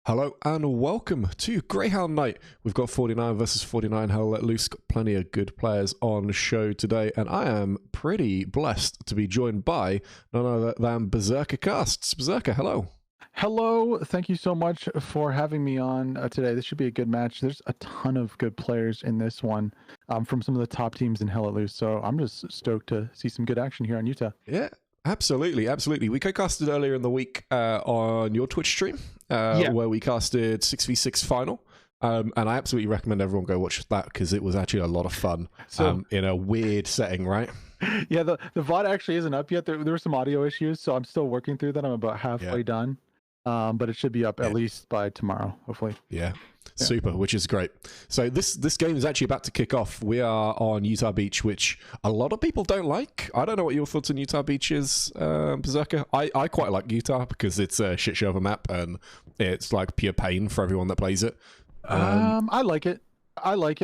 Hello and welcome to Greyhound Night. We've got 49 versus 49 Hell Let Loose. Got plenty of good players on the show today, and I am pretty blessed to be joined by none other than Berserker Casts. Berserker, hello. Hello, thank you so much for having me on today. This should be a good match. There's a ton of good players in this one from some of the top teams in Hell Let Loose, so I'm just stoked to see some good action here on Utah. Yeah, absolutely, absolutely. We co-casted earlier in the week on your Twitch stream, where we casted 6v6 final. And I absolutely recommend everyone go watch that because it was actually a lot of fun in a weird setting, right? Yeah, the VOD actually isn't up yet. There were some audio issues, so I'm still working through that. I'm about halfway done. But it should be up at least by tomorrow, hopefully. Yeah, super, which is great. So this game is actually about to kick off. We are on Utah Beach, which a lot of people don't like. I don't know what your thoughts on Utah Beach is, Berserker. I quite like Utah because it's a shit show of a map and it's like pure pain for everyone that plays it. I like it.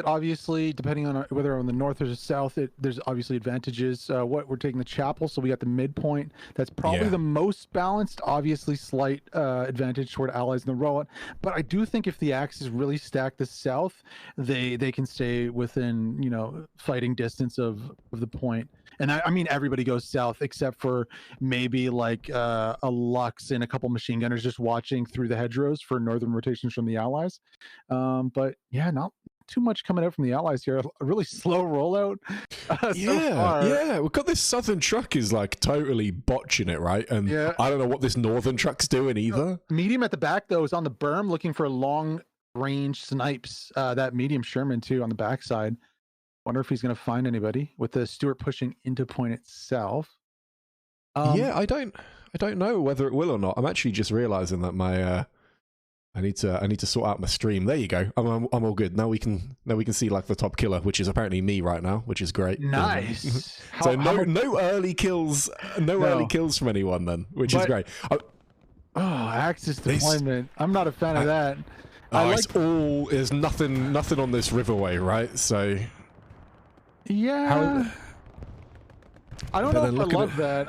Obviously, depending on whether on the north or the south, there's obviously advantages. We're taking the chapel, so we got the midpoint. That's probably the most balanced. Obviously, slight advantage toward allies in the rollout. But I do think if the axes really stack the south, they can stay within fighting distance of the point. And I mean, everybody goes south except for maybe like a Lux and a couple machine gunners just watching through the hedgerows for northern rotations from the allies. But yeah, not too much coming out from the allies here. A really slow rollout so far. Yeah, we've got this southern truck is like totally botching it, right? And I don't know what this northern truck's doing either. Medium at the back though is on the berm looking for long range snipes. That medium Sherman too on the backside. Wonder if he's going to find anybody with the Stewart pushing into point itself. Yeah, I don't know whether it will or not. I'm actually just realizing that my I need to sort out my stream. There you go. I'm all good. Now we can see like the top killer, which is apparently me right now, which is great. Nice. So no early kills, early kills from anyone then, which is great. Axis deployment. I'm not a fan of that. There's nothing on this riverway, right? So yeah. I don't know if I love that.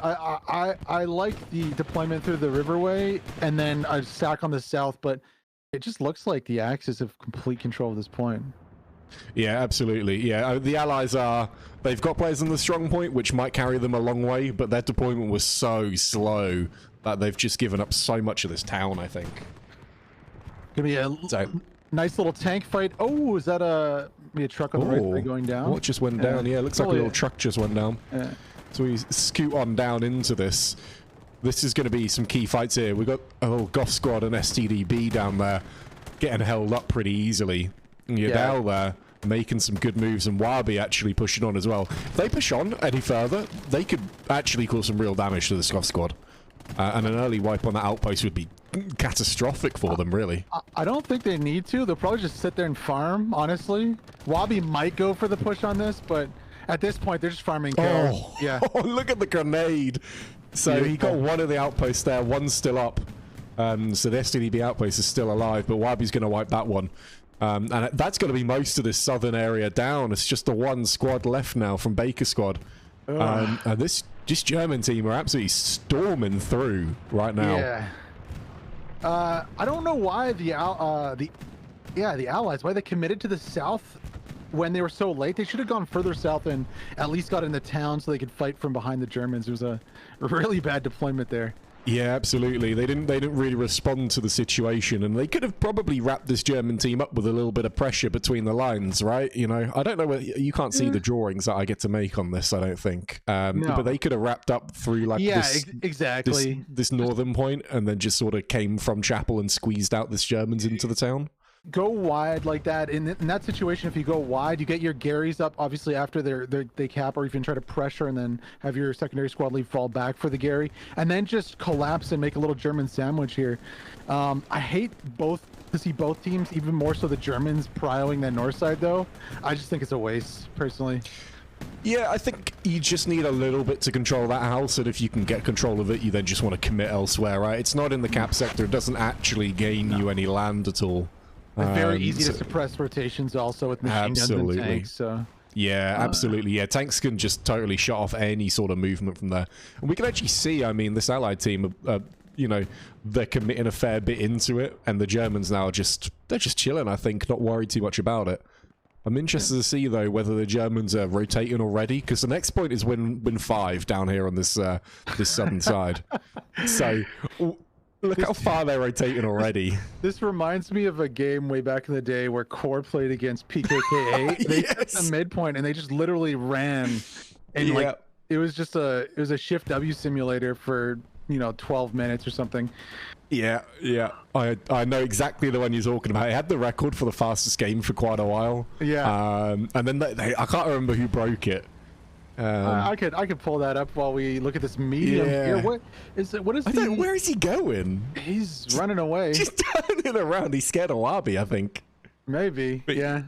I like the deployment through the riverway and then a stack on the south, but it just looks like the Axis have complete control of this point. Yeah, absolutely. Yeah, the allies they've got players on the strong point, which might carry them a long way, but their deployment was so slow that they've just given up so much of this town, I think. Gonna be a nice little tank fight. Oh, is that a truck on the right going down? What just went down? Yeah, it looks like a little truck just went down. Yeah. So we scoot on down into this. This is going to be some key fights here. We've got Goth Squad and STDB down there getting held up pretty easily. And Yadal there making some good moves, and Wabi actually pushing on as well. If they push on any further, they could actually cause some real damage to this Goth Squad. And an early wipe on that outpost would be catastrophic for them, really. I don't think they need to. They'll probably just sit there and farm, honestly. Wabi might go for the push on this, but at this point, they're just farming kills. Oh, yeah. Oh, look at the grenade. So he got one of the outposts there. One's still up. So the STDB outpost is still alive, but Wabi's going to wipe that one. And that's going to be most of this southern area down. It's just the one squad left now from Baker Squad. And this German team are absolutely storming through right now. Yeah. I don't know why the allies, why they committed to the south when they were so late. They should have gone further south and at least got in the town so they could fight from behind the Germans. It was a really bad deployment there. Yeah, absolutely. They didn't really respond to the situation, and they could have probably wrapped this German team up with a little bit of pressure between the lines, right? You know, I don't know whether you can't see the drawings that I get to make on this, I don't think. No. But they could have wrapped up through like this northern point and then just sort of came from Chapel and squeezed out this Germans into the town. Go wide like that. In that situation, if you go wide, you get your Garys up obviously after they cap, or you can try to pressure and then have your secondary squad lead fall back for the Gary, and then just collapse and make a little German sandwich here. I hate to see both teams, even more so the Germans prioing that north side though. I just think it's a waste personally. Yeah, I think you just need a little bit to control that house, and if you can get control of it, you then just want to commit elsewhere, right? It's not in the cap sector. It doesn't actually gain you any land at all. Very easy to suppress rotations also with machine guns and tanks. So. Yeah, absolutely. Yeah, tanks can just totally shut off any sort of movement from there. And we can actually see, I mean, this allied team you know, they're committing a fair bit into it, and the Germans now they're just chilling, I think, not worried too much about it. I'm interested to see, though, whether the Germans are rotating already, because the next point is win 5 down here on this this southern side. So look how far they're rotating already. This reminds me of a game way back in the day where Core played against PKK-8. They took the midpoint and they just literally ran, and like it was a Shift W simulator for 12 minutes or something. Yeah, I know exactly the one you're talking about. It had the record for the fastest game for quite a while. Yeah. And then I can't remember who broke it. I could pull that up while we look at this medium here. What is it? Where is he going? He's running away. Just turning around. He's scared of Lobby, I think. Maybe. But yeah.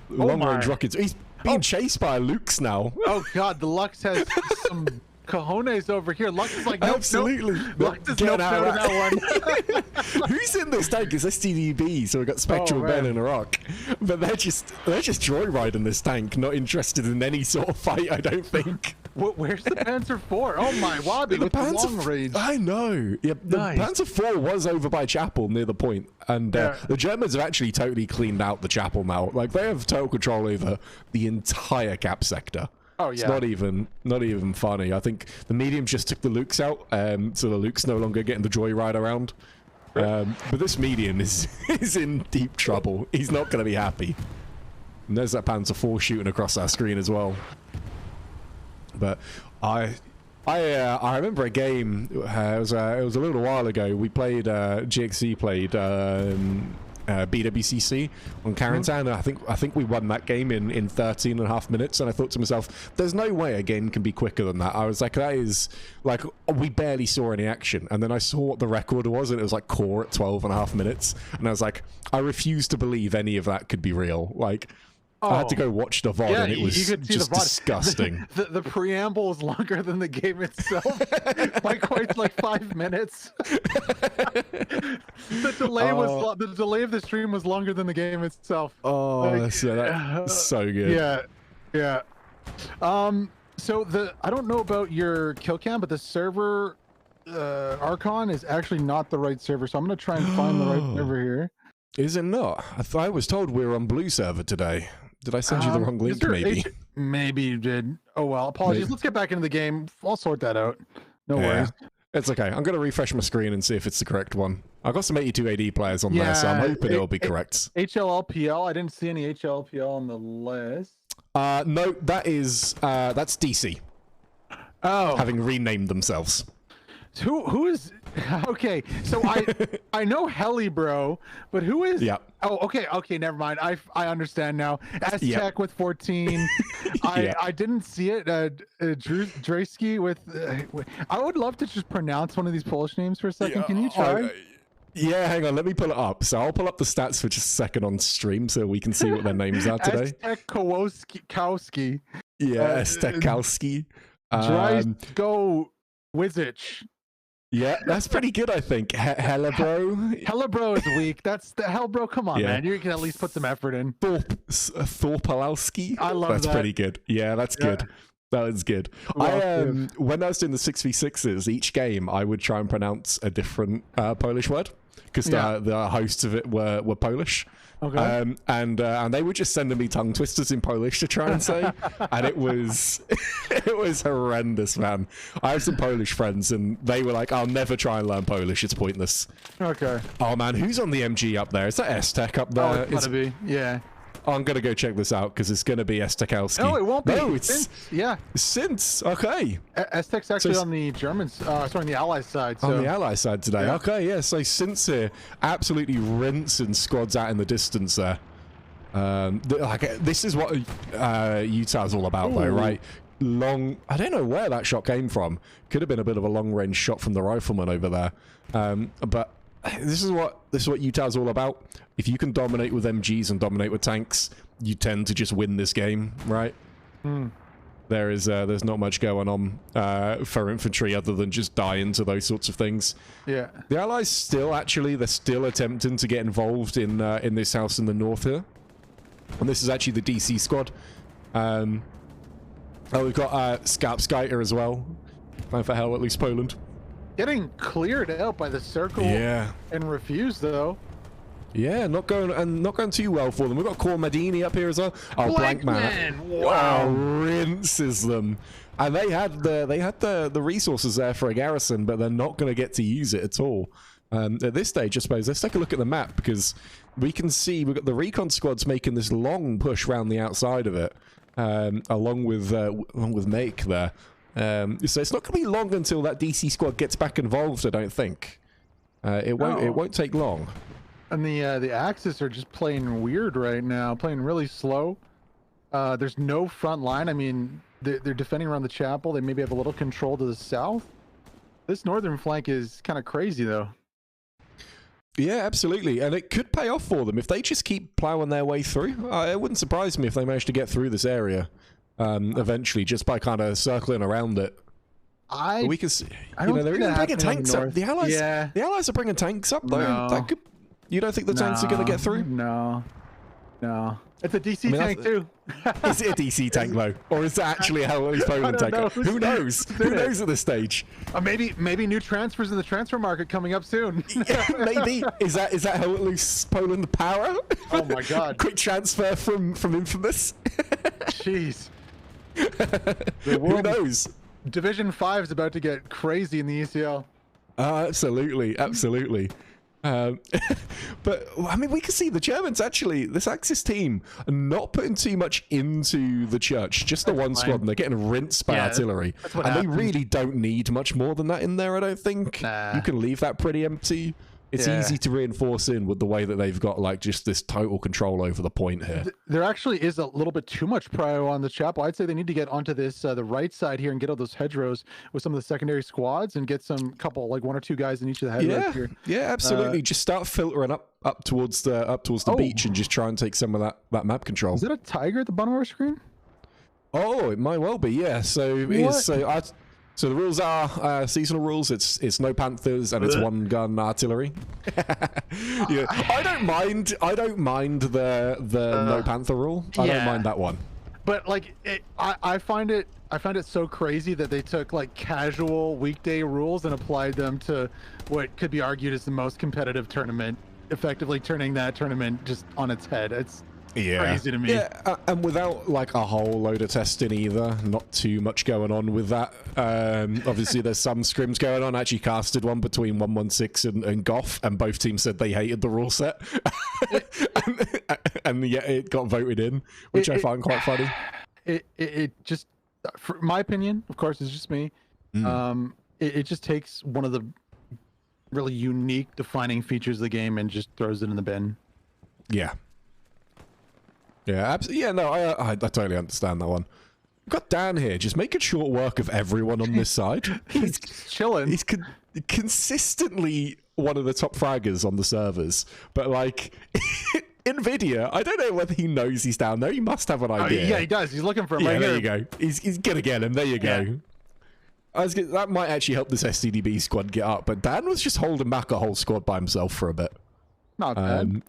Long range rockets. He's being chased by Luke's now. Oh God, the Lux has some cojones over here. Lux is like, nope, absolutely. Nope. Lux is no out of that one. Who's in this tank? It's STDB, so we've got Spectral Ben and Rock, but they're just joyriding this tank, not interested in any sort of fight. I don't think. Where's the Panzer IV? Oh my Wobby, with the long range. I know. Yeah, the Panzer IV was over by Chapel near the point, and the Germans have actually totally cleaned out the Chapel now. Like they have total control over the entire cap sector. Oh yeah. It's not even funny. I think the medium just took the Lukes out, so the Luke's no longer getting the joyride around. But this medium is in deep trouble. He's not going to be happy. And there's that Panzer IV shooting across our screen as well. But I remember a game. It was a little while ago. We played GXC played. BWCC on Carentan. I think we won that game in 13 and a half minutes, and I thought to myself, there's no way a game can be quicker than that. I was like, that is like, we barely saw any action, and then I saw what the record was, and it was like Core at 12 and a half minutes, and I was like, I refuse to believe any of that could be real. Like I had to go watch the VOD, and it was just disgusting. The preamble is longer than the game itself by quite like 5 minutes. The delay of the stream was longer than the game itself. Oh, like, that's so good. Yeah. So I don't know about your kill cam, but the server Archon is actually not the right server. So I'm gonna try and find the right server here. Is it not? I was told we were on blue server today. Did I send you the wrong link, maybe? Maybe you did. Oh, well, apologies. Maybe. Let's get back into the game. I'll sort that out. No worries. It's okay. I'm going to refresh my screen and see if it's the correct one. I've got some 82 AD players on there, so I'm hoping it'll be correct. HLLPL. I didn't see any HLLPL on the list. No, that's DC. Oh. Having renamed themselves. Who is... Okay, so I know Heli Bro, but who is... Yeah. Oh, okay, never mind. I understand now. S-Tech with 14. I didn't see it. Dreysky with... I would love to just pronounce one of these Polish names for a second. Can you try? Yeah, hang on. Let me pull it up. So I'll pull up the stats for just a second on stream so we can see what their names are today. S-Tech Kowski. Yeah, S-Tech Kowski. Dreysko Wizich. Yeah, that's pretty good, I think. Hellebro. Hellebro is weak. That's the Hellbro. Come on, man. You can at least put some effort in. Thorpalowski. I love that. That's pretty good. Yeah, that's good. That is good. Well, when I was doing the 6v6s, each game I would try and pronounce a different Polish word because the hosts of it were Polish. Okay. And they were just sending me tongue twisters in Polish to try and say, and it was horrendous, man. I have some Polish friends, and they were like, "I'll never try and learn Polish. It's pointless." Okay. Oh man, who's on the MG up there? Is that S-Tech up there? Oh, it's gotta be. Yeah. I'm gonna go check this out because it's gonna be S-Techowski. No, it won't be. No, it's since. Okay. S-Tech's actually on the Germans. Sorry, on the Allies side. So. On the Allies side today. Yeah. Okay, yeah. So since here, absolutely rinsing squads out in the distance there. This is what Utah's all about, though, right? Long. I don't know where that shot came from. Could have been a bit of a long-range shot from the rifleman over there. But this is what Utah's all about. If you can dominate with MGs and dominate with tanks, you tend to just win this game, right? There's not much going on for infantry other than just die into those sorts of things. Yeah. The Allies they're still attempting to get involved in this house in the north here, and this is actually the DC squad. We've got Scarpskater as well. Fine for hell, at least Poland. Getting cleared out by the circle. Yeah. And refused though. Yeah, not going too well for them. We've got Core Madini up here as well. Oh, Blankman. Wow. Rinses them. And they had the resources there for a garrison, but they're not going to get to use it at all. At this stage, I suppose, let's take a look at the map, because we can see we've got the recon squads making this long push around the outside of it, along with Make there. So it's not going to be long until that DC squad gets back involved, I don't think. It won't take long. And the Axis are just playing weird right now, playing really slow. There's no front line. I mean, they're defending around the chapel. They maybe have a little control to the south. This northern flank is kind of crazy, though. Yeah, absolutely. And it could pay off for them if they just keep plowing their way through. It wouldn't surprise me if they managed to get through this area eventually, just by kind of circling around it. We can see, they're even bringing tanks up. The Allies are bringing tanks up, though. No. You don't think the tanks are going to get through? No. It's a DC tank too. Is it a DC tank though, or is it actually a Hell Poland tank? Who knows? Who knows at this stage? Maybe new transfers in the transfer market coming up soon. Maybe is that Hell Loose Poland power? Oh my God! Quick transfer from Infamous. Jeez. Who knows? Division 5 is about to get crazy in the ECL. Absolutely. But I mean, we can see the Germans actually, this Axis team, are not putting too much into the church, just the one squad, and they're getting rinsed by artillery. And they really don't need much more than that in there, I don't think. You can leave that pretty empty. It's easy to reinforce in with the way that they've got like just this total control over the point here. There actually is a little bit too much prio on the chapel. I'd say they need to get onto this the right side here and get all those hedgerows with some of the secondary squads and get some couple, like 1 or 2 guys in each of the hedgerows here. Yeah, absolutely. Just start filtering up towards the beach and just try and take some of that map control. Is that a tiger at the bottom of our screen? Oh, it might well be. Yeah. So the rules are seasonal rules. It's no Panthers and it's 1 gun artillery. Yeah. I don't mind the no Panther rule. I don't mind that one. But like I find it so crazy that they took like casual weekday rules and applied them to what could be argued as the most competitive tournament, effectively turning that tournament just on its head. It's crazy to me. Yeah, and without like a whole load of testing either. Not too much going on with that. Obviously, there's some scrims going on. I actually casted one between 116 and Goff, and both teams said they hated the rule set. and yet it got voted in, which I find quite funny. It just, for my opinion, of course, it's just me. It just takes one of the really unique defining features of the game and just throws it in the bin. Yeah. Yeah, absolutely. Yeah, no, I totally understand that one. We've got Dan here, just making short work of everyone on this side. He's chilling. He's consistently one of the top fraggers on the servers, but like NVIDIA, I don't know whether he knows he's down there. He must have an idea. Yeah, he does. He's looking for him. Yeah, there you go. He's gonna get him. There you go. That might actually help this STDB squad get up, but Dan was just holding back a whole squad by himself for a bit. Not bad.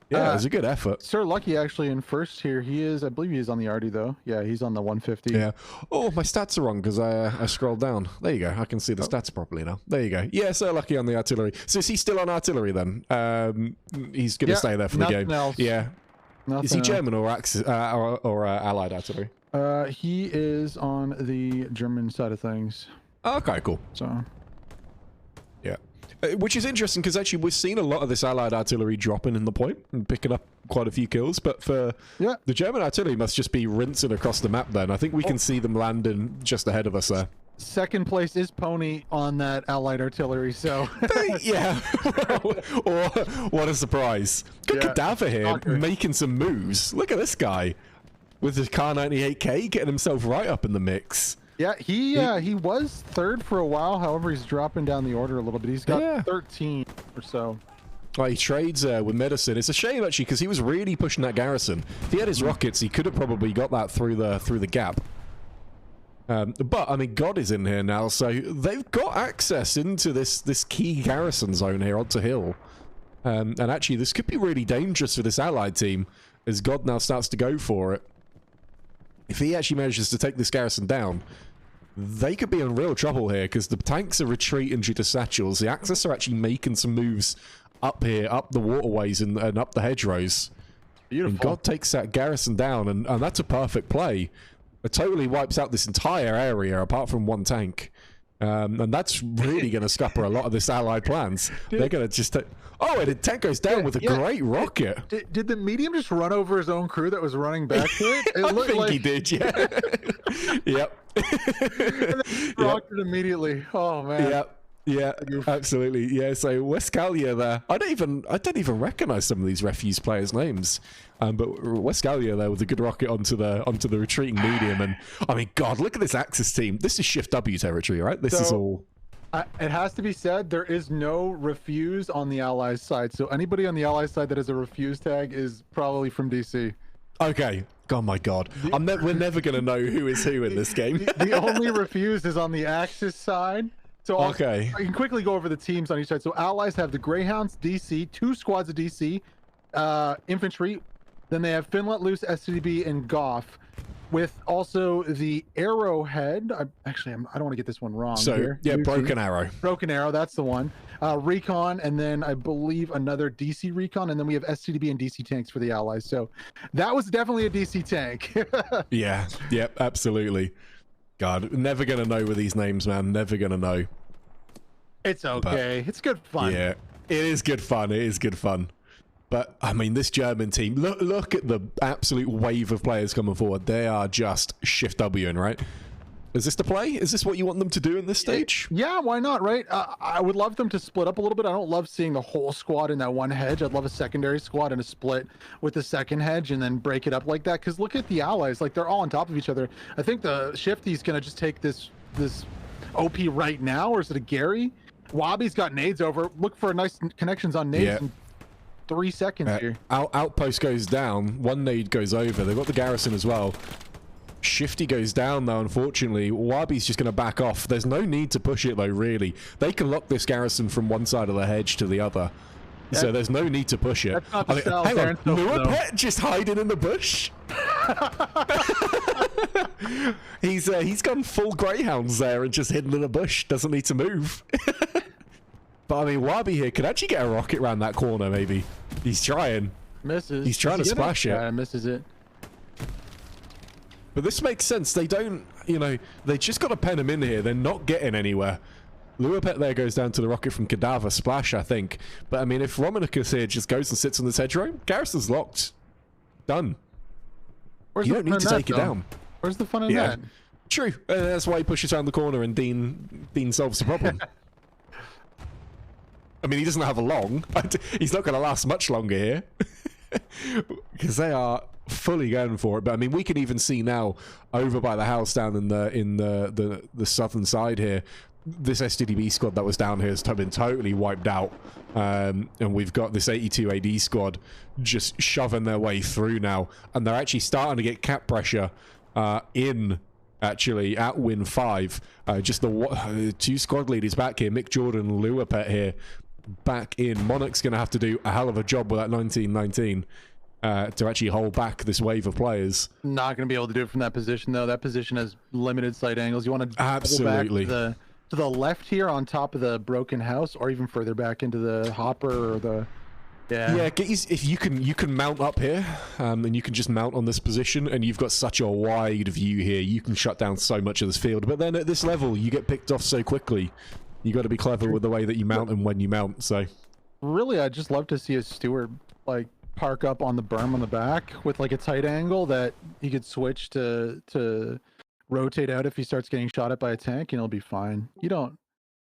Yeah, it was a good effort. Sir Lucky actually in first here. He is, I believe he is on the Arty though. Yeah, he's on the 150. Yeah. Oh, my stats are wrong because I scrolled down. There you go. I can see the stats properly now. There you go. Yeah, Sir Lucky on the artillery. So is he still on artillery then? He's going to stay there for the game. Else. Yeah. Is he German or Allied artillery? He is on the German side of things. Okay, cool. So. Yeah. Which is interesting because actually we've seen a lot of this Allied artillery dropping in the point and picking up quite a few kills, but for the German artillery must just be rinsing across the map then. I think we can see them landing just ahead of us there. Second place is Pony on that Allied artillery, so... Yeah. Or what a surprise. Got Cadaver here making some moves. Look at this guy with his Kar 98K getting himself right up in the mix. Yeah, he was third for a while. However, he's dropping down the order a little bit. He's got 13 or so. Oh, he trades with Medicine. It's a shame actually because he was really pushing that garrison. If he had his rockets, he could have probably got that through the gap. But I mean, God is in here now, so they've got access into this key garrison zone here onto Hill. And actually, this could be really dangerous for this Allied team as God now starts to go for it. If he actually manages to take this garrison down, they could be in real trouble here because the tanks are retreating due to satchels. The Axis are actually making some moves up here, up the waterways and up the hedgerows. Beautiful. And God takes that garrison down, and that's a perfect play. It totally wipes out this entire area apart from one tank. And that's really going to scupper a lot of this allied plans. They're going to just... Oh, and the tank goes down with a great rocket. Did the medium just run over his own crew that was running back to it? I think he did, yeah. Yep. And then rocked it immediately. Oh, man. Yep. Yeah, absolutely. Yeah, so Westgalia there. I don't even recognize some of these refuse players' names. But Westgalia there with a good rocket onto the retreating medium, and I mean, God, look at this Axis team. This is Shift W territory, right? This is all. It has to be said, there is no refuse on the Allies side. So anybody on the Allies side that has a refuse tag is probably from DC. Okay. Oh my God, we're never gonna know who is who in this game. The only refuse is on the Axis side. So I can quickly go over the teams on each side. So Allies have the Greyhounds, DC, 2 squads of DC, infantry. Then they have Finlet, Loose, SCDB, and Goff, with also the Arrowhead. I don't want to get this one wrong. So here. yeah, Broken Arrow. Broken Arrow, that's the one. Recon, and then I believe another DC Recon, and then we have SCDB and DC tanks for the Allies. So that was definitely a DC tank. Yeah. Yep. Absolutely. God, never gonna know with these names, man. Never gonna know. It's okay. But, it's good fun. Yeah, it is good fun. It is good fun. But I mean, this German team. Look at the absolute wave of players coming forward. They are just Shift Wing, right? Is this the play? Is this what you want them to do in this stage? Yeah, why not, right? I would love them to split up a little bit. I don't love seeing the whole squad in that one hedge. I'd love a secondary squad and a split with the second hedge and then break it up like that. Because look at the Allies. Like, they're all on top of each other. I think the Shifty's going to just take this OP right now, or is it a Gary? Wabi's got nades over. Look for nice connections on nades. Yeah. 3 seconds here. Outpost goes down. One nade goes over. They've got the garrison as well. Shifty goes down though, unfortunately. Wabi's just going to back off. There's no need to push it though, really. They can lock this garrison from one side of the hedge to the other. So there's no need to push it. That's not the style. Hang on, Luapet just hiding in the bush? He's gone full Greyhounds there and just hidden in the bush. Doesn't need to move. But I mean, Wabi here could actually get a rocket around that corner, maybe. He's trying. Misses. He's trying to splash it. Yeah, misses it. But this makes sense. They don't, they just got to pen him in here. They're not getting anywhere. Luapet there goes down to the rocket from Cadaver Splash, I think. But I mean, if Romanicus here just goes and sits on this hedgerow, garrison's locked. Done. You don't need to take it down. Where's the fun in that? True. That's why he pushes around the corner and Dean solves the problem. I mean, he doesn't have a long. He's not going to last much longer here. Because they are fully going for it. But I mean, we can even see now over by the house down in the southern side here, this STDB squad that was down here has been totally wiped out. And we've got this 82 AD squad just shoving their way through now. And they're actually starting to get cap pressure actually at Win 5. Just the 2 squad leaders back here, Mick Jordan and Luapet here back in. Monarch's going to have to do a hell of a job with that 1919 to actually hold back this wave of players. Not going to be able to do it from that position, though. That position has limited sight angles. You want to absolutely go back to the left here on top of the broken house, or even further back into the hopper or the... Yeah, if you can mount up here, and you can just mount on this position, and you've got such a wide view here, you can shut down so much of this field. But then at this level, you get picked off so quickly. You got to be clever with the way that you mount and when you mount. So, really, I'd just love to see a Steward like park up on the berm on the back with like a tight angle that he could switch to rotate out if he starts getting shot at by a tank, and it'll be fine. You don't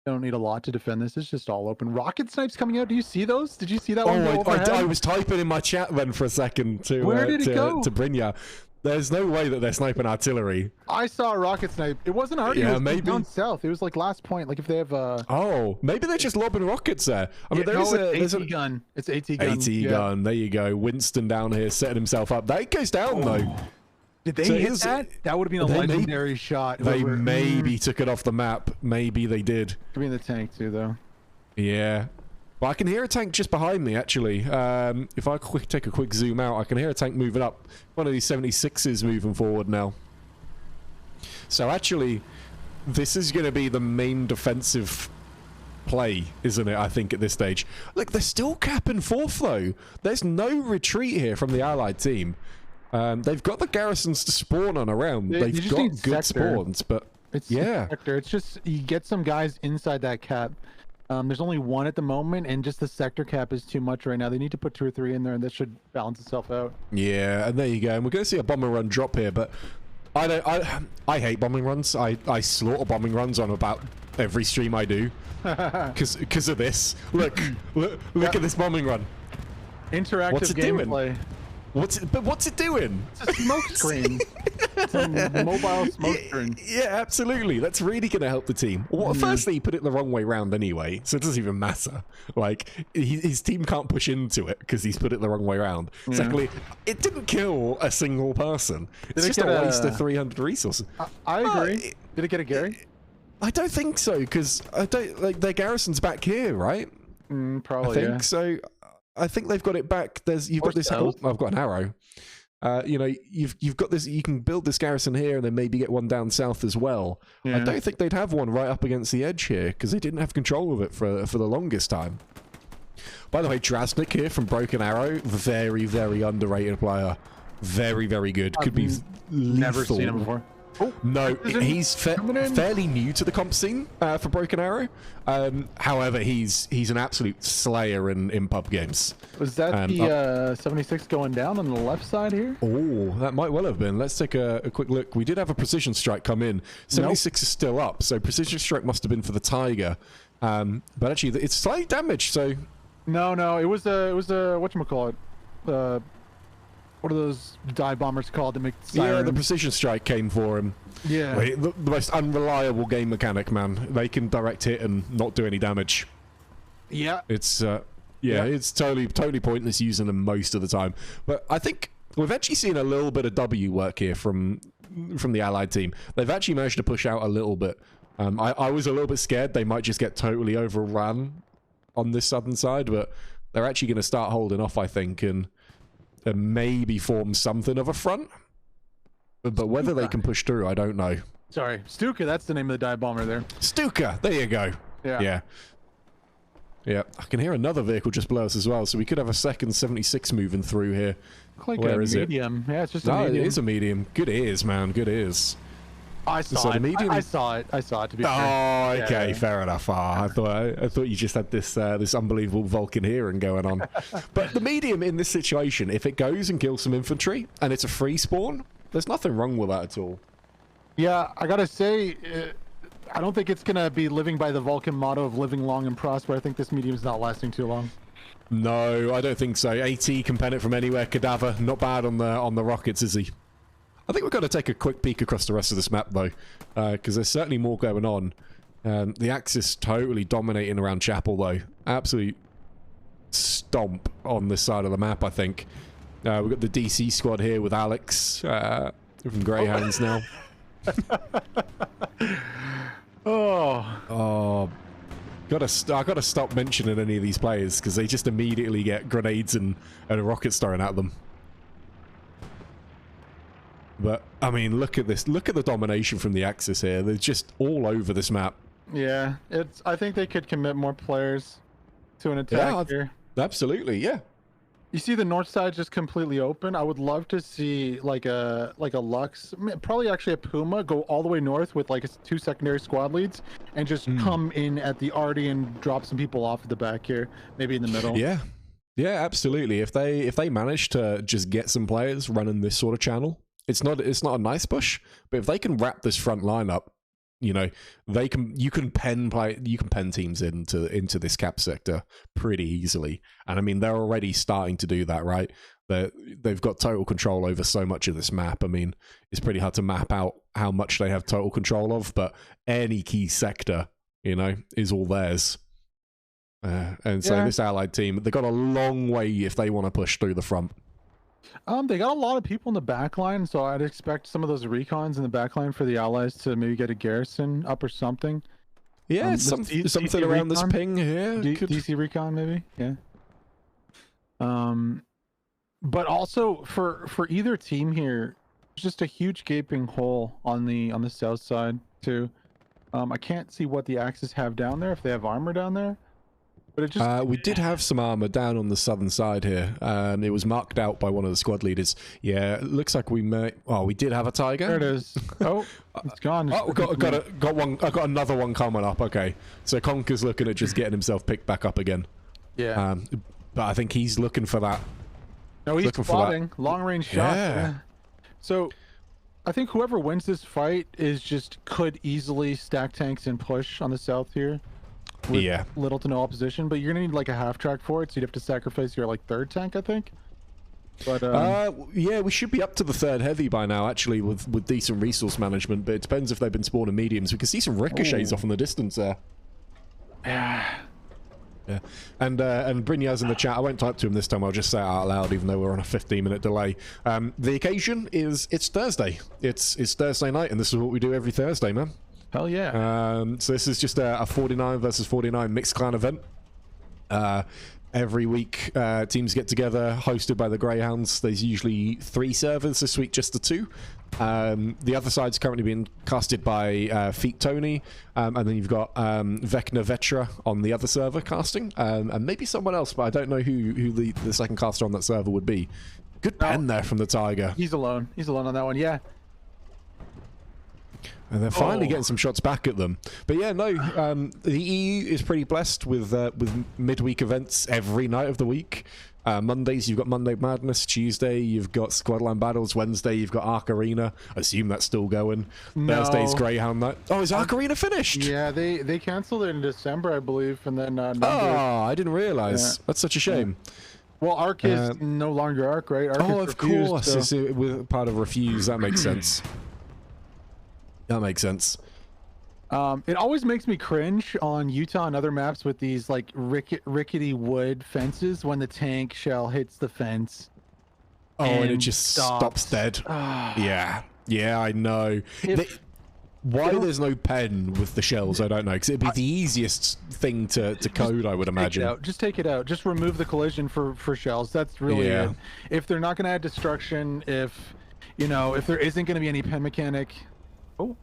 need a lot to defend this. It's just all open. Rocket snipes coming out. Do you see those? Did you see that one? I was typing in my chat then for a second to Brynja. There's no way that they're sniping artillery. I saw a rocket snipe. It wasn't hard. Yeah, it was maybe down south. It was like last point. Like if they have Oh, maybe they're just lobbing rockets there. I mean, there's AT gun. It's AT gun. AT gun. There you go. Winston down here setting himself up. That goes down though. Did they hit that? That would have been a legendary shot. They maybe took it off the map. Maybe they did. Could be in the tank too, though. Yeah. Well, I can hear a tank just behind me, actually. If I take a quick zoom out, I can hear a tank moving up. One of these 76s moving forward now. So, actually, this is going to be the main defensive play, isn't it? I think at this stage. Look, they're still capping 4th though. There's no retreat here from the Allied team. They've got the garrisons to spawn on around. They've got good spawns, but it's sector. It's just you get some guys inside that cap. There's only 1 at the moment, and just the sector cap is too much right now. They need to put 2 or 3 in there, and that should balance itself out. Yeah, and there you go. And we're going to see a bombing run drop here, but I hate bombing runs. I slaughter bombing runs on about every stream I do because of this. Look at this bombing run. Interactive gameplay. What's it doing? It's a smoke screen. It's a mobile smoke screen. Yeah, absolutely. That's really going to help the team. Well, firstly, he put it the wrong way round anyway, so it doesn't even matter. Like, his team can't push into it because he's put it the wrong way round. Yeah. Secondly, it didn't kill a single person. It's just a waste of 300 resources. I agree. Did it get a Gary? I don't think so, because their garrison's back here, right? Probably. I think so. I think they've got it back. You've got this. Oh, I've got an arrow. You know, you've got this. You can build this garrison here, and then maybe get one down south as well. Yeah. I don't think they'd have one right up against the edge here because they didn't have control of it for the longest time. By the way, Drasnik here from Broken Arrow, very, very underrated player. Very, very good. Could be lethal. Never seen him before. Oh, no, he's fairly new to the comp scene for Broken Arrow. However, he's an absolute slayer in pub games. Was that the 76 going down on the left side here? Oh, that might well have been. Let's take a quick look. We did have a precision strike come in. 76 is still up, so precision strike must have been for the Tiger. But actually, it's slightly damaged. So no, it was a whatchamacallit. What are those dive bombers called that make sirens? Yeah, the precision strike came for him. Yeah. The most unreliable game mechanic, man. They can direct hit and not do any damage. Yeah. It's it's totally pointless using them most of the time. But I think we've actually seen a little bit of W work here from the Allied team. They've actually managed to push out a little bit. I was a little bit scared they might just get totally overrun on this southern side, but they're actually going to start holding off, I think, and maybe form something of a front. But whether they can push through, I don't know. Sorry, Stuka, that's the name of the dive bomber there. Stuka, there you go. Yeah. I can hear another vehicle just below us as well, so we could have a second 76 moving through here. Like where is medium. Yeah, it's just a medium. It is a medium. Good ears, man. Good ears. I saw it. Medium... I saw it. To be fair. Oh, okay, fair enough. I thought you just had this unbelievable Vulcan hearing going on. But the medium in this situation, if it goes and kills some infantry and it's a free spawn, there's nothing wrong with that at all. Yeah, I gotta say, I don't think it's gonna be living by the Vulcan motto of living long and prosper. I think this medium's not lasting too long. No, I don't think so. AT can pen it from anywhere. Cadaver, not bad on the rockets, is he? I think we've got to take a quick peek across the rest of this map, though, because there's certainly more going on. The Axis totally dominating around Chapel, though. Absolute stomp on this side of the map, I think. We've got the DC squad here with Alex from Greyhounds now. Oh. I gotta stop mentioning any of these players, because they just immediately get grenades and rockets thrown at them. But, I mean, look at this. Look at the domination from the Axis here. They're just all over this map. Yeah, I think they could commit more players to an attack here. Absolutely, yeah. You see the north side just completely open. I would love to see like a Lux, probably actually a Puma, go all the way north with like 2 secondary squad leads and just come in at the Arty and drop some people off at the back here, maybe in the middle. Yeah, absolutely. If they manage to just get some players running this sort of channel. It's not a nice push, but if they can wrap this front line up, you know, you can pen teams into this cap sector pretty easily. And I mean, they're already starting to do that, right? They've got total control over so much of this map. I mean, it's pretty hard to map out how much they have total control of, but any key sector, you know, is all theirs. And so this Allied team, they've got a long way if they want to push through the front. They got a lot of people in the back line, so I'd expect some of those recons in the back line for the Allies to maybe get a garrison up or something. Yeah, something DC around recon? This ping here. DC recon, maybe. Yeah. But also for either team here, just a huge gaping hole on the south side too. I can't see what the Axis have down there, if they have armor down there. But it just... we did have some armor down on the southern side here. It was marked out by one of the squad leaders. Yeah, it looks like we may... Oh, we did have a Tiger. There it is. Oh, it's gone. Oh, got one. I got another one coming up. Okay, so Conker's looking at just getting himself picked back up again. Yeah. But I think he's looking for that. No, he's spotting long range shots. Yeah. So, I think whoever wins this fight could easily stack tanks and push on the south here. With little to no opposition, but you're gonna need like a half track for it, so you'd have to sacrifice your like third tank, I think. But yeah, we should be up to the third heavy by now, actually, with decent resource management. But it depends if they've been spawning mediums. We can see some ricochets off in the distance there. Yeah. Yeah, and Brynjar's in the chat. I won't type to him this time. I'll just say it out loud, even though we're on a 15-minute delay. The occasion is it's Thursday. It's Thursday night, and this is what we do every Thursday, man. Hell yeah. So this is just a 49 versus 49 mixed clan event. Every week, teams get together, hosted by the Greyhounds. There's usually 3 servers, this week just the 2. The other side's currently being casted by Feet Tony, and then you've got Vecna Vetra on the other server casting, and maybe someone else, but I don't know who the second caster on that server would be. Good pen there from the Tiger. He's alone. He's alone on that one, yeah. And they're finally getting some shots back at them. But yeah, no, the EU is pretty blessed with midweek events every night of the week. Mondays, you've got Monday Madness. Tuesday, you've got Squadline Battles. Wednesday, you've got Arc Arena. I assume that's still going. No. Thursday's Greyhound night. Oh, is Arc Arena finished? Yeah, they canceled it in December, I believe, and then... I didn't realize. Yeah. That's such a shame. Yeah. Well, Arc is no longer Arc, right? Arc of refused, course. So. It's with part of Refuse. That makes sense. That makes sense. It always makes me cringe on Utah and other maps with these like rickety wood fences when the tank shell hits the fence. Oh, and it just stops dead. Yeah, I know. Why there's no pen with the shells, I don't know. Because it'd be the easiest thing to code, I would imagine. Just take it out. Just remove the collision for shells. That's really it. If they're not going to add destruction, if there isn't going to be any pen mechanic. Oh,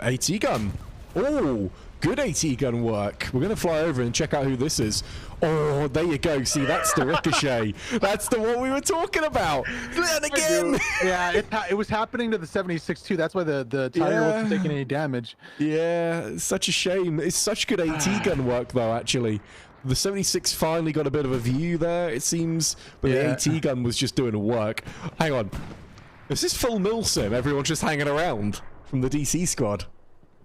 AT gun. Oh, good AT gun work. We're going to fly over and check out who this is. Oh, there you go. See, that's the ricochet. That's the one we were talking about. And again. Yeah, it was happening to the 76 too. That's why the Tiger wasn't taking any damage. Yeah, it's such a shame. It's such good AT gun work, though, actually. The 76 finally got a bit of a view there, it seems. But the AT gun was just doing work. Hang on. Is this full mill sim? Everyone's just hanging around from the DC squad.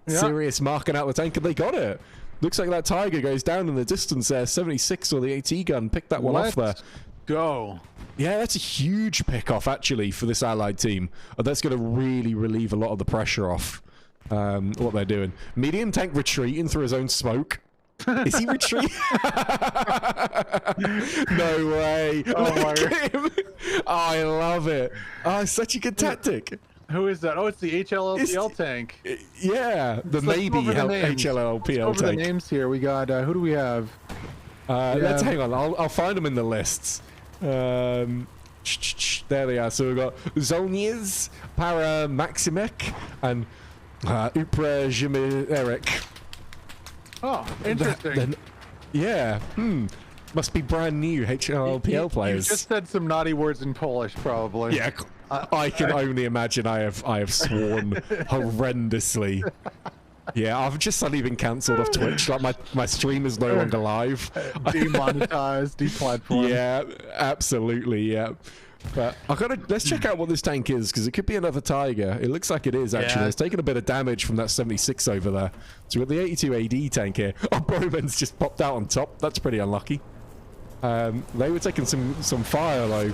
Yeah. Serious marking out the tank, and they got it. Looks like that Tiger goes down in the distance there. 76 or the AT gun picked that one off there. Go. Yeah, that's a huge pick off actually for this allied team. That's going to really relieve a lot of the pressure off what they're doing. Medium tank retreating through his own smoke. Is he retreating? No way. Oh, look at him. Oh, I love it. Oh, it's such a good tactic. Who is that? Oh, it's the HLLPL tank. Yeah, the maybe HLLPL over tank. The names here. We got, who do we have? Let's hang on. I'll find them in the lists. There they are. So we've got Zoniz, Para Maximek, and Upra Jimeric. Oh, interesting. Yeah. Must be brand new HLPL players. You just said some naughty words in Polish, probably. Yeah, I can only imagine I have sworn horrendously. Yeah, I've just suddenly been cancelled off Twitch. Like my stream is no longer live. Demonetized, deplatformed. Yeah, absolutely. Yeah. But let's check out what this tank is, because it could be another Tiger. It looks like it is, actually. It's taken a bit of damage from that 76 over there. So we've got the 82 AD tank here. Oh, Bowman's just popped out on top. That's pretty unlucky. They were taking some fire, though.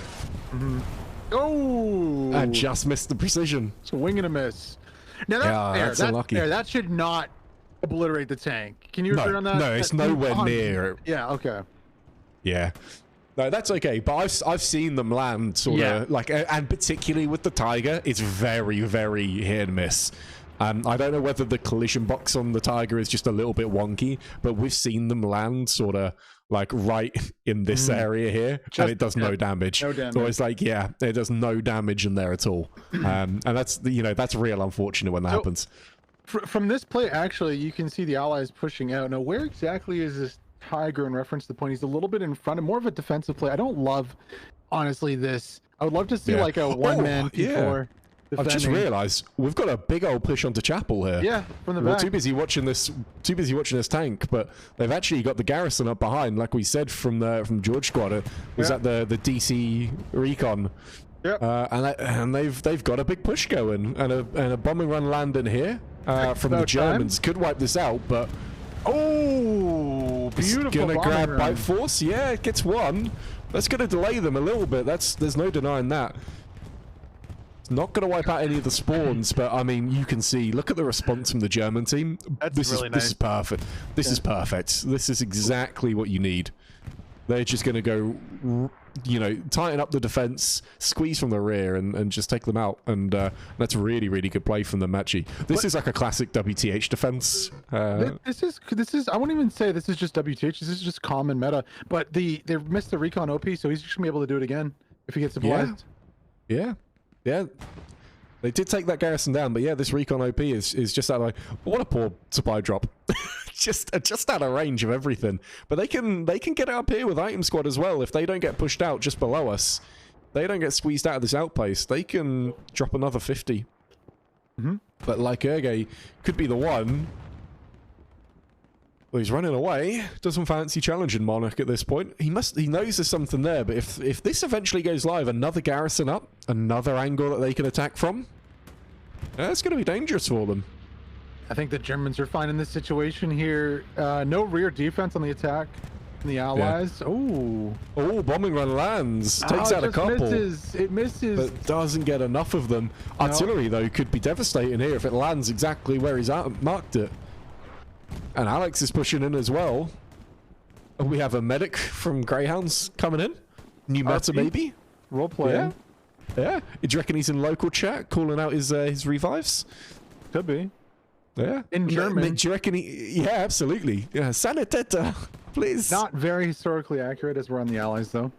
Oh! And just missed the precision. It's a wing and a miss. Now that's unlucky. That should not obliterate the tank. Can you return on that? No, it's nowhere near. Yeah, okay. Yeah. No, that's okay, but I've seen them land sort of like, and particularly with the Tiger, it's very, very hit and miss. I don't know whether the collision box on the Tiger is just a little bit wonky, but we've seen them land sort of like right in this area here, and it does no damage. No damage. So it's like, it does no damage in there at all. And that's that's real unfortunate when that happens. From this play, actually, you can see the Allies pushing out. Now, where exactly is this Tiger in reference to the point? He's a little bit in front, and more of a defensive play. I don't love, honestly, this. I would love to see like a one-man P4. I've just realised we've got a big old push onto Chapel here. Yeah, from the back. We're too busy watching this. Too busy watching this tank, but they've actually got the garrison up behind, like we said from George Squad. It was at the DC recon. Yep. And they've got a big push going, and a bombing run landing here from the Germans could wipe this out, but beautiful. it's gonna grab run. by force. Yeah, it gets one. That's gonna delay them a little bit. There's no denying that. It's not going to wipe out any of the spawns, but I mean, you can see. Look at the response from the German team. This is perfect. This is perfect. This is exactly what you need. They're just going to go, you know, tighten up the defense, squeeze from the rear, and just take them out. And that's really, really good play from them, actually. This is like a classic WTH defense. This is. I won't even say this is just WTH. This is just common meta. But they missed the recon OP, so he's just gonna be able to do it again if he gets supplied. Yeah. They did take that garrison down, but yeah, this recon OP is just that like, what a poor supply drop. just out of range of everything. But they can get up here with item squad as well. If they don't get pushed out just below us, they don't get squeezed out of this outpost, they can drop another 50. But like Erge could be the one. Well, he's running away. Doesn't fancy challenging Monarch at this point. He knows there's something there, but if this eventually goes live, another garrison up, another angle that they can attack from, that's going to be dangerous for them. I think the Germans are fine in this situation here. No rear defense on the attack from the Allies. Oh, bombing run lands. Takes out a couple. It misses. But doesn't get enough of them. No. Artillery, though, could be devastating here if it lands exactly where he's marked it. And Alex is pushing in as well. We have a medic from Greyhounds coming in. New meta, maybe? Role playing. Yeah. Do you reckon he's in local chat calling out his revives? Could be. Yeah. In German. Do you reckon he... Yeah, absolutely. Yeah. Sanitäter, please. Not very historically accurate as we're on the Allies, though.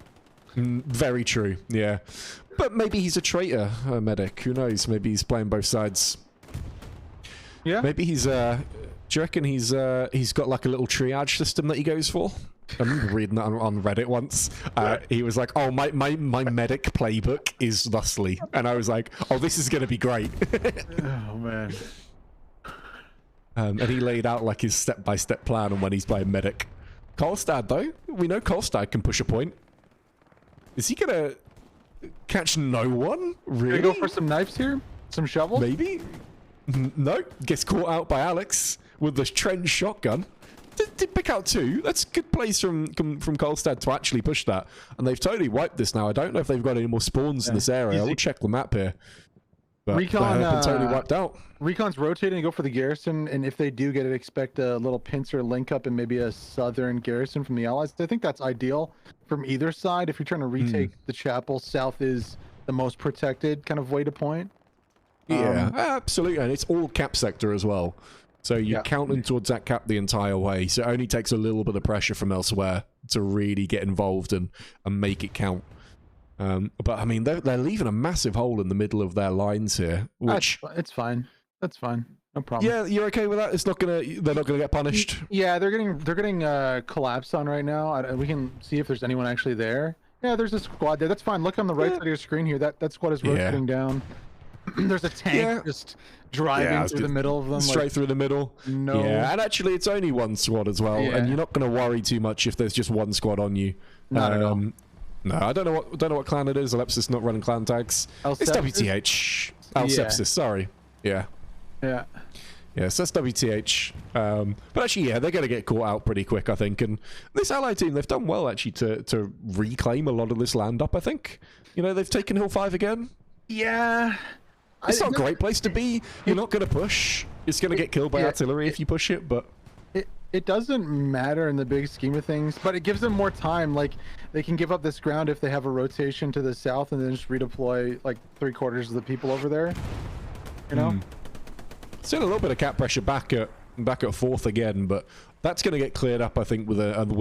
Very true, yeah. But maybe he's a traitor, a medic. Who knows? Maybe he's playing both sides. Yeah. Maybe he's... Do you reckon he's got like a little triage system that he goes for? I remember reading that on Reddit once. He was like, "Oh, my medic playbook is thusly," and I was like, "Oh, this is gonna be great." Oh man. And he laid out like his step-by-step plan on when he's playing medic. Kolstad, though, we know Kolstad can push a point. Is he gonna catch no one? Really? Gonna go for some knives here? Some shovels? Maybe. No, gets caught out by Alex with the trench shotgun. Did pick out two. That's a good place from Kolstad to actually push that. And they've totally wiped this now. I don't know if they've got any more spawns in this area. I will check the map here. But Recon they've been totally wiped out. Recon's rotating to go for the garrison, and if they do get it, expect a little pincer link up and maybe a southern garrison from the Allies. I think that's ideal from either side. If you're trying to retake the chapel, south is the most protected kind of way to point. Yeah, absolutely, and it's all cap sector as well. So you're counting towards that cap the entire way. So it only takes a little bit of pressure from elsewhere to really get involved and make it count. But I mean, they're leaving a massive hole in the middle of their lines here, which it's fine. That's fine. No problem. Yeah, you're okay with that? They're not gonna get punished. Yeah, they're getting collapsed on right now. We can see if there's anyone actually there. Yeah, there's a squad there. That's fine. Look on the right side of your screen here. That squad is rotating down. There's a tank just driving through the middle of them. Straight through the middle. No. Yeah, and actually it's only one squad as well, and you're not going to worry too much if there's just one squad on you. Not at all. No, I don't know what clan it is. Alepsis not running clan tags. It's WTH. Alcepsis, sorry. Yeah. Yeah. Yeah, so that's WTH. But actually, yeah, they're going to get caught out pretty quick, I think. And this Allied team, they've done well, actually, to reclaim a lot of this land up, I think. You know, they've taken Hill 5 again. Yeah. It's not a great place to be. You're not going to push. It's going to get killed by artillery if you push it, but... It doesn't matter in the big scheme of things, but it gives them more time. Like, they can give up this ground if they have a rotation to the south and then just redeploy, like, 3/4 of the people over there. You know? Still a little bit of cap pressure back at 4th again, but that's going to get cleared up, I think, with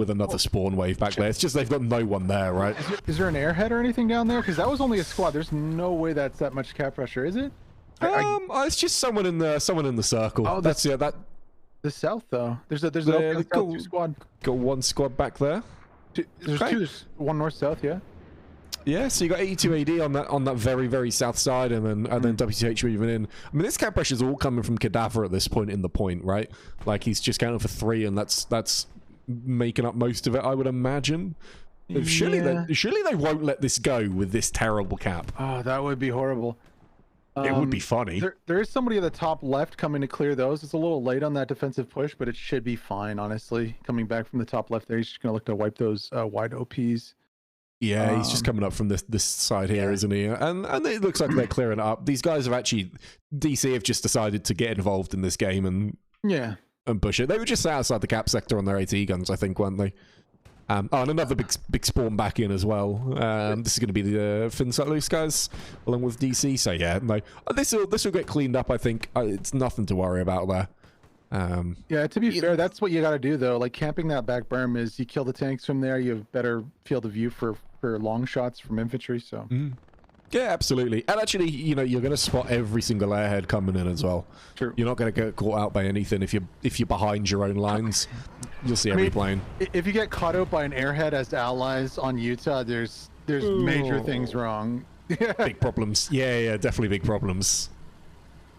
another spawn wave back there. It's just they've got no one there, right? Is there an airhead or anything down there? Because that was only a squad. There's no way that's that much cap pressure, is it? It's just someone in the circle. Oh, that's yeah. That the south though. There's an open squad. Got one squad back there. There's two. There's one north south. Yeah. Yeah, so you got 82 AD on that very, very south side, and then WTH moving in. I mean, this cap pressure is all coming from Cadaver at this point in the point, right? Like he's just counting for 3, and that's making up most of it, I would imagine. Surely they won't let this go with this terrible cap. Oh, that would be horrible. It would be funny. There is somebody at the top left coming to clear those. It's a little late on that defensive push, but it should be fine, honestly. Coming back from the top left there, he's just going to look to wipe those wide OPs. Yeah, he's just coming up from this side here, isn't he? And it looks like they're clearing it up. These guys have actually... DC have just decided to get involved in this game and push it. They were just sat outside the cap sector on their AT guns, I think, weren't they? And another big spawn back in as well. This is going to be the Finn Loose guys, along with DC. So yeah, no, this will get cleaned up, I think. It's nothing to worry about there. Yeah, to be fair, that's what you got to do though. Like camping that back berm is you kill the tanks from there, you have better field of view for long shots from infantry. So yeah, absolutely. And actually, you know, you're going to spot every single airhead coming in as well. True. You're not going to get caught out by anything if you're behind your own lines. You'll see every plane. If you get caught out by an airhead as allies on Utah, there's major things wrong. Big problems. Yeah, definitely big problems.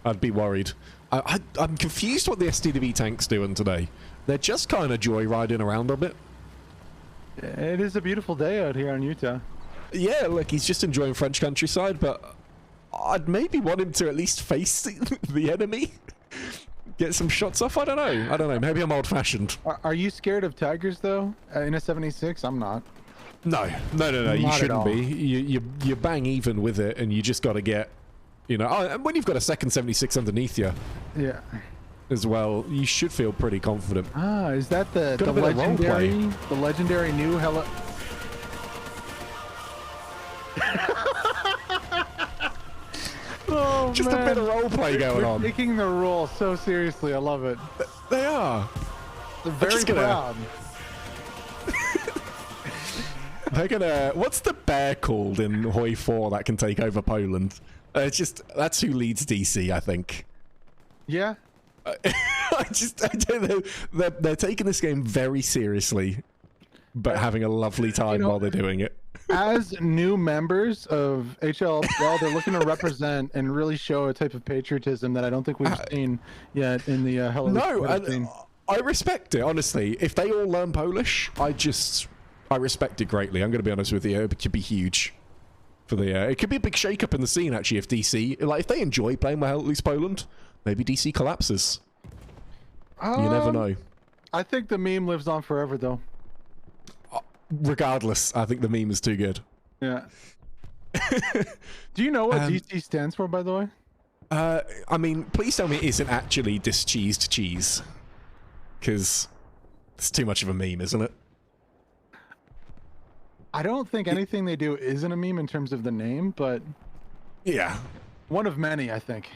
I'd be worried. I'm confused what the STDV tank's doing today. They're just kind of joyriding around a bit. It is a beautiful day out here in Utah. Yeah, look, he's just enjoying French countryside, but I'd maybe want him to at least face the enemy. Get some shots off. I don't know. Maybe I'm old-fashioned. Are you scared of Tigers though? In a 76, I'm not. No. You shouldn't be. You bang even with it, and you just got to get, you know. And when you've got a second 76 underneath you, as well, you should feel pretty confident. Is that the legendary new heli? Oh, just man. a bit of roleplay going on. Taking the role so seriously, I love it. They are. They're very proud. They're gonna. What's the bear called in Hoi 4 that can take over Poland? That's who leads DC, I think. Yeah. I don't know. They're taking this game very seriously, but having a lovely time while they're doing it. As new members of HLPL, they're looking to represent and really show a type of patriotism that I don't think we've seen yet in the Hello. No, I respect it, honestly. If they all learn Polish, I respect it greatly. I'm going to be honest with you. It could be huge for the. It could be a big shake-up in the scene, actually, if DC, like, if they enjoy playing with Hello Poland, maybe DC collapses. You never know. I think the meme lives on forever, though. Regardless, I think the meme is too good. Yeah. Do you know what DC stands for, by the way? I mean, please tell me it isn't actually discheesed cheese. Because it's too much of a meme, isn't it? I don't think anything they do isn't a meme in terms of the name, but... Yeah. One of many, I think.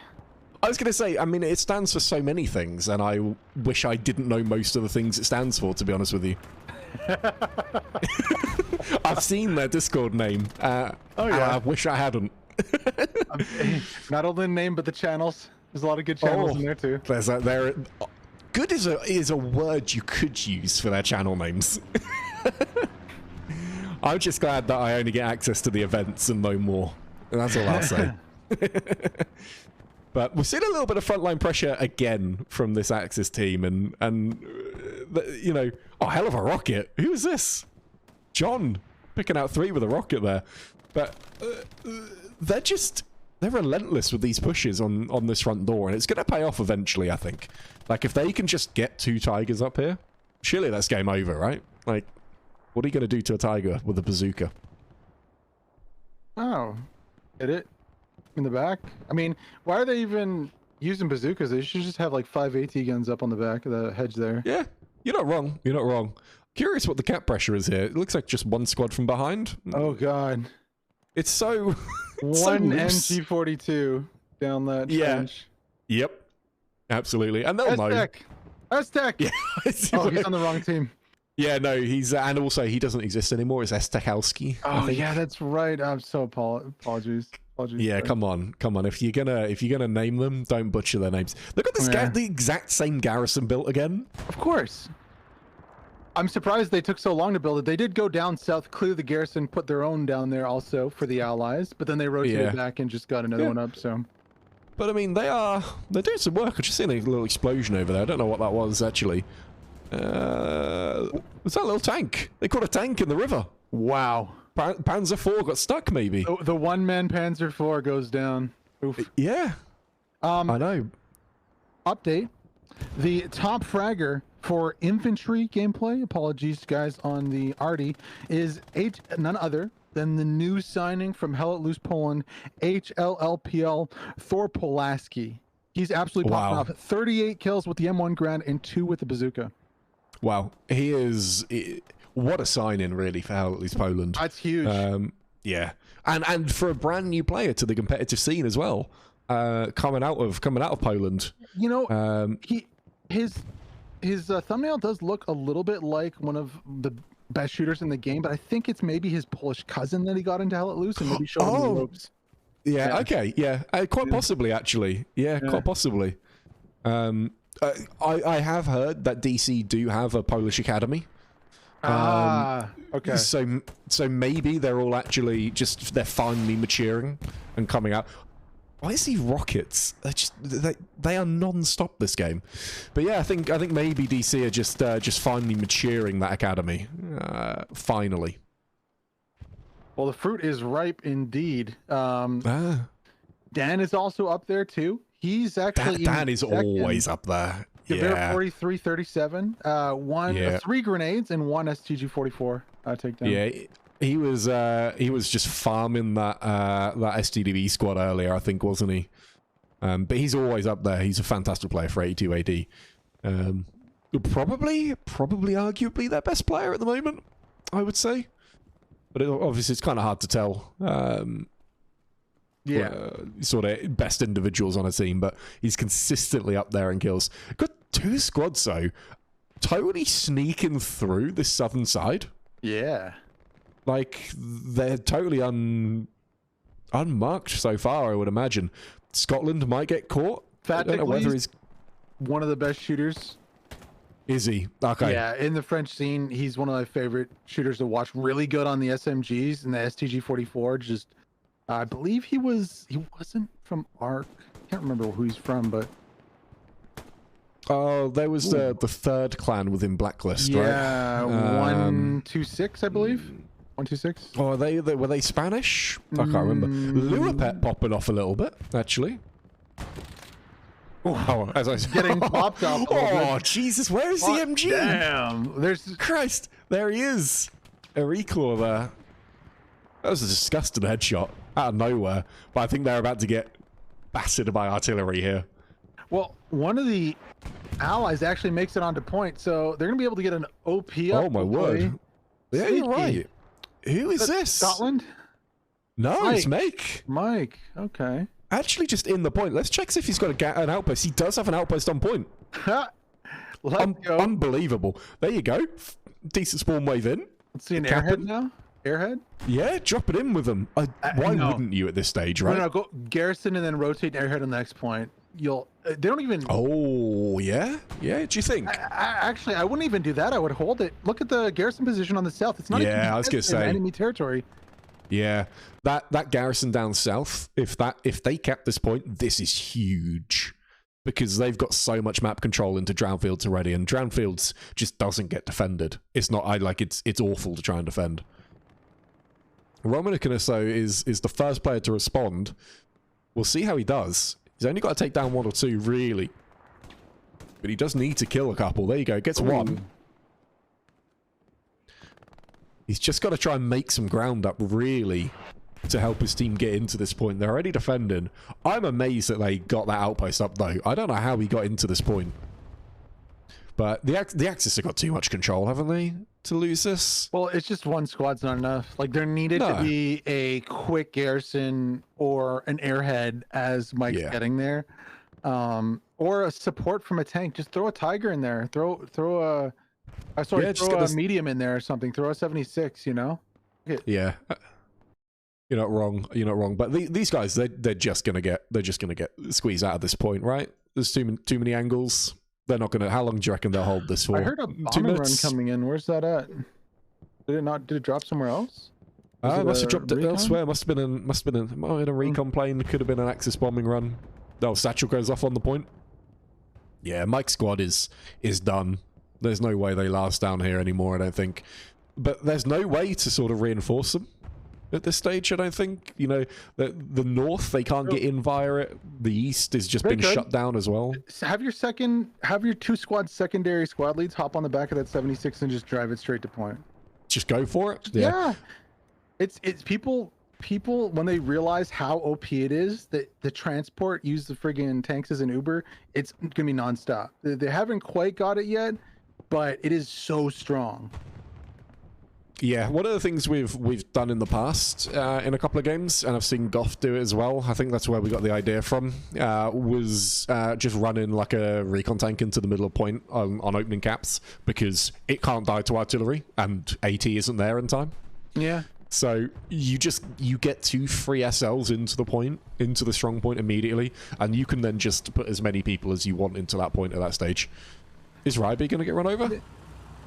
I was going to say, I mean, it stands for so many things, and I wish I didn't know most of the things it stands for, to be honest with you. I've seen their Discord name. I wish I hadn't. Not only the name, but the channels. There's a lot of good channels in there too. Good is a word you could use for their channel names. I'm just glad that I only get access to the events and no more. That's all I'll say. But we're seeing a little bit of frontline pressure again from this Axis team, and you know, hell of a rocket. Who is this? John picking out 3 with a rocket there. But they're relentless with these pushes on this front door, and it's going to pay off eventually, I think. Like, if they can just get 2 Tigers up here, surely that's game over, right? Like, what are you going to do to a Tiger with a bazooka? Oh, hit it in the back. I mean, why are they even using bazookas? They should just have like 5 AT guns up on the back of the hedge there. Yeah, you're not wrong. You're not wrong. Curious what the cap pressure is here. It looks like just 1 squad from behind. Oh god, it's so one NG42 down that trench. Yep, absolutely. And they'll know. Aztec. Yeah. He's on the wrong team. Yeah, no, he's and also he doesn't exist anymore. It's Estekalski. Oh yeah, that's right. I'm so apologies. Apologies. Yeah, come on. If you're gonna name them, don't butcher their names. They've got this the exact same garrison built again. Of course. I'm surprised they took so long to build it. They did go down south, clear the garrison, put their own down there also for the Allies, but then they rotated back and just got another one up. So, but I mean, they're doing some work. I just seen a little explosion over there. I don't know what that was actually. Was that a little tank? They caught a tank in the river. Wow. Panzer IV got stuck, maybe. The one-man Panzer IV goes down. Oof. Yeah. I know. Update. The top fragger for infantry gameplay, apologies guys on the arty, is none other than the new signing from Hell at Loose Poland, HLLPL Thor Pulaski. He's absolutely popping off. 38 kills with the M1 Grand and 2 with the bazooka. Wow. He is... What a sign-in, really, for Hell at Loose Poland. That's huge. Yeah. And for a brand new player to the competitive scene as well, coming out of Poland. You know, his thumbnail does look a little bit like one of the best shooters in the game, but I think it's maybe his Polish cousin that he got into Hell at Loose and maybe showed him the ropes. Yeah, okay, yeah. Quite possibly, actually. Yeah, quite possibly. I have heard that DC do have a Polish academy. Okay. So maybe they're all actually they're finally maturing and coming out. Why is he rockets? They are non-stop this game. But yeah, I think maybe DC are just finally maturing that academy. Finally. Well, the fruit is ripe indeed. Dan is also up there too. He's actually Dan is always up there. Yeah. 43-37. 3 grenades and 1 STG-44 takedown. Yeah. He was just farming that STDV squad earlier, I think, wasn't he? But he's always up there. He's a fantastic player for 82 AD. Probably arguably their best player at the moment, I would say. But obviously it's kind of hard to tell. Sort of best individuals on a team, but he's consistently up there in kills. Got 2 squads though, totally sneaking through this southern side. Yeah. Like, they're totally unmarked so far, I would imagine. Scotland might get caught. I don't know whether he's one of the best shooters. Is he? Okay. Yeah, in the French scene, he's one of my favorite shooters to watch. Really good on the SMGs and the STG-44. Just, I believe he wasn't from ARC. Can't remember who he's from, but... Oh, there was the third clan within Blacklist, right? Yeah, 126, I believe. 126. Oh, were they Spanish? I can't remember. Luapet popping off a little bit, actually. Oh, as I was getting popped up. Oh, Jesus, where is the MG? Damn, there's Christ, there he is. A reclaw there. That was a disgusting headshot out of nowhere. But I think they're about to get battered by artillery here. Well, one of the allies actually makes it onto point, so they're gonna be able to get an OP up. Oh my word! Yeah, you're right. Who is this? Scotland? No, Mike. it's Mike. Mike. Okay. Actually, just in the point. Let's check if he's got an outpost. He does have an outpost on point. Let's go. Unbelievable. There you go. Decent spawn wave in. Let's see an airhead now. Airhead? Yeah, drop it in with them. Why wouldn't you at this stage, right? No, go garrison and then rotate airhead on the next point. They don't even... Oh, yeah? Yeah, do you think? Actually, I wouldn't even do that. I would hold it. Look at the garrison position on the south. It's not even I was going to say enemy territory. Yeah, that garrison down south, if they kept this point, this is huge. Because they've got so much map control into Drownfields already, and Drownfields just doesn't get defended. It's not, it's awful to try and defend. Romanikanis, though, is the first player to respond. We'll see how he does. He's only got to take down 1 or 2, really. But he does need to kill a couple. There you go. Gets 1. He's just got to try and make some ground up, really, to help his team get into this point. They're already defending. I'm amazed that they got that outpost up, though. I don't know how he got into this point. But the Axis have got too much control, haven't they, to lose this? Well, it's just 1 squad's not enough. Like, there needed to be a quick garrison or an airhead as Mike's getting there. Or a support from a tank. Just throw a Tiger in there. Throw a medium in there or something. Throw a 76, you know? Yeah. You're not wrong. You're not wrong. But these guys, they're just gonna get squeezed out at this point, right? There's too many angles. They're not gonna. How long do you reckon they'll hold this for? I heard a bombing run coming in. Where's that at? Did it drop somewhere else? It must have dropped it elsewhere. Might have been a recon plane. Could have been an Axis bombing run. Oh, satchel goes off on the point. Yeah, Mike's squad is done. There's no way they last down here anymore, I don't think. But there's no way to sort of reinforce them at this stage, I don't think. You know, the north, they can't get in via it. The east has just been shut down as well. Have your 2 squad secondary squad leads hop on the back of that 76 and just drive it straight to point. Just go for it. Yeah. It's people when they realize how OP it is, that the transport use the friggin' tanks as an Uber, it's gonna be nonstop. They haven't quite got it yet, but it is so strong. Yeah, one of the things we've done in the past in a couple of games, and I've seen Goff do it as well, I think that's where we got the idea from, was just running like a recon tank into the middle of point on opening caps, because it can't die to artillery, and AT isn't there in time. Yeah. So you get 2 free SLs into the point, into the strong point immediately, and you can then just put as many people as you want into that point at that stage. Is Ryby going to get run over?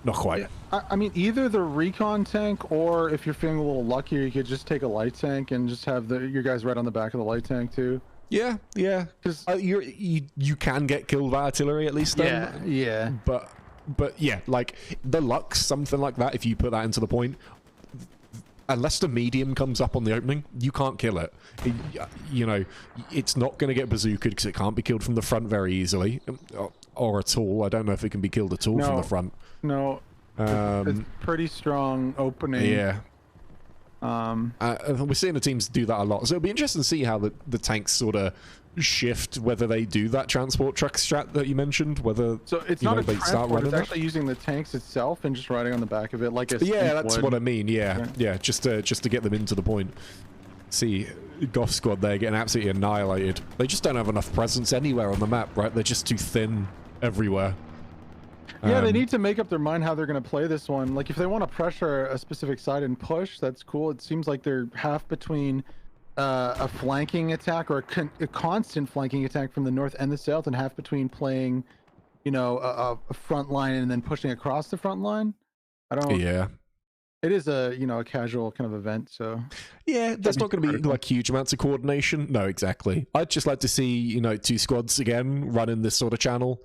Not quite. I mean, either the recon tank, or if you're feeling a little luckier, you could just take a light tank and just have your guys right on the back of the light tank too. Yeah, yeah. Because you can get killed by artillery at least. Then. Yeah. But yeah, like the Lux, something like that. If you put that into the point, unless the medium comes up on the opening, you can't kill it. You know, it's not going to get bazookaed because it can't be killed from the front very easily, or at all. I don't know if it can be killed at all from the front. No, it's pretty strong opening. Yeah. We're seeing the teams do that a lot, so it'll be interesting to see how the tanks sort of shift, whether they do that transport truck strat that you mentioned, whether it's not a transport, it's actually using the tanks itself and just riding on the back of it like a that's what I mean. Yeah, just to get them into the point. See Goff squad there getting absolutely annihilated. They just don't have enough presence anywhere on the map, right? They're just too thin everywhere. Yeah, they need to make up their mind how they're going to play this one. Like, if they want to pressure a specific side and push, that's cool. It seems like they're half between a flanking attack, or a constant flanking attack from the north and the south, and half between playing, you know, a front line and then pushing across the front line. I don't. Yeah. It is a casual kind of event, so yeah, there's not going to be like huge amounts of coordination. No, exactly. I'd just like to see 2 squads again running this sort of channel.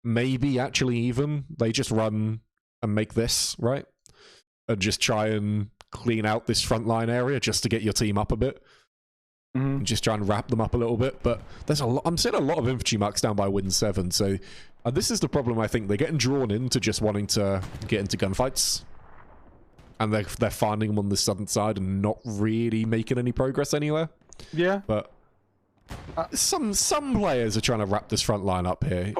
Maybe actually even they just run and make this, right? And just try and clean out this front line area just to get your team up a bit. And just try and wrap them up a little bit. But there's a lot. I'm seeing a lot of infantry marks down by Win 7. So this is the problem, I think. They're getting drawn into just wanting to get into gunfights. And they're finding them on the southern side and not really making any progress anywhere. Yeah. But some players are trying to wrap this front line up here.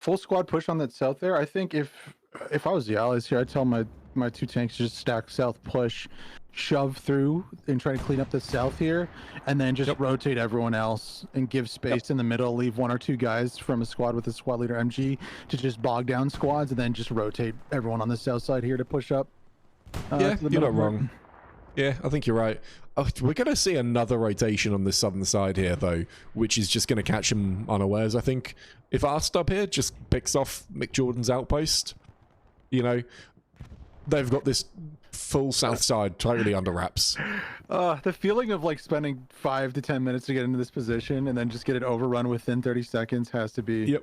Full squad push on that south there. I think if I was the allies here, I'd tell my 2 tanks to just stack south push, shove through and try to clean up the south here, and then just rotate everyone else and give space in the middle, leave 1 or 2 guys from a squad with a squad leader MG to just bog down squads, and then just rotate everyone on the south side here to push up. Yeah, you're not wrong. Yeah, I think you're right. We're going to see another rotation on the southern side here, though, which is just going to catch him unawares, I think. If Arst up here just picks off Mick Jordan's outpost, they've got this full south side totally under wraps. The feeling of like spending 5 to 10 minutes to get into this position and then just get it overrun within 30 seconds has to be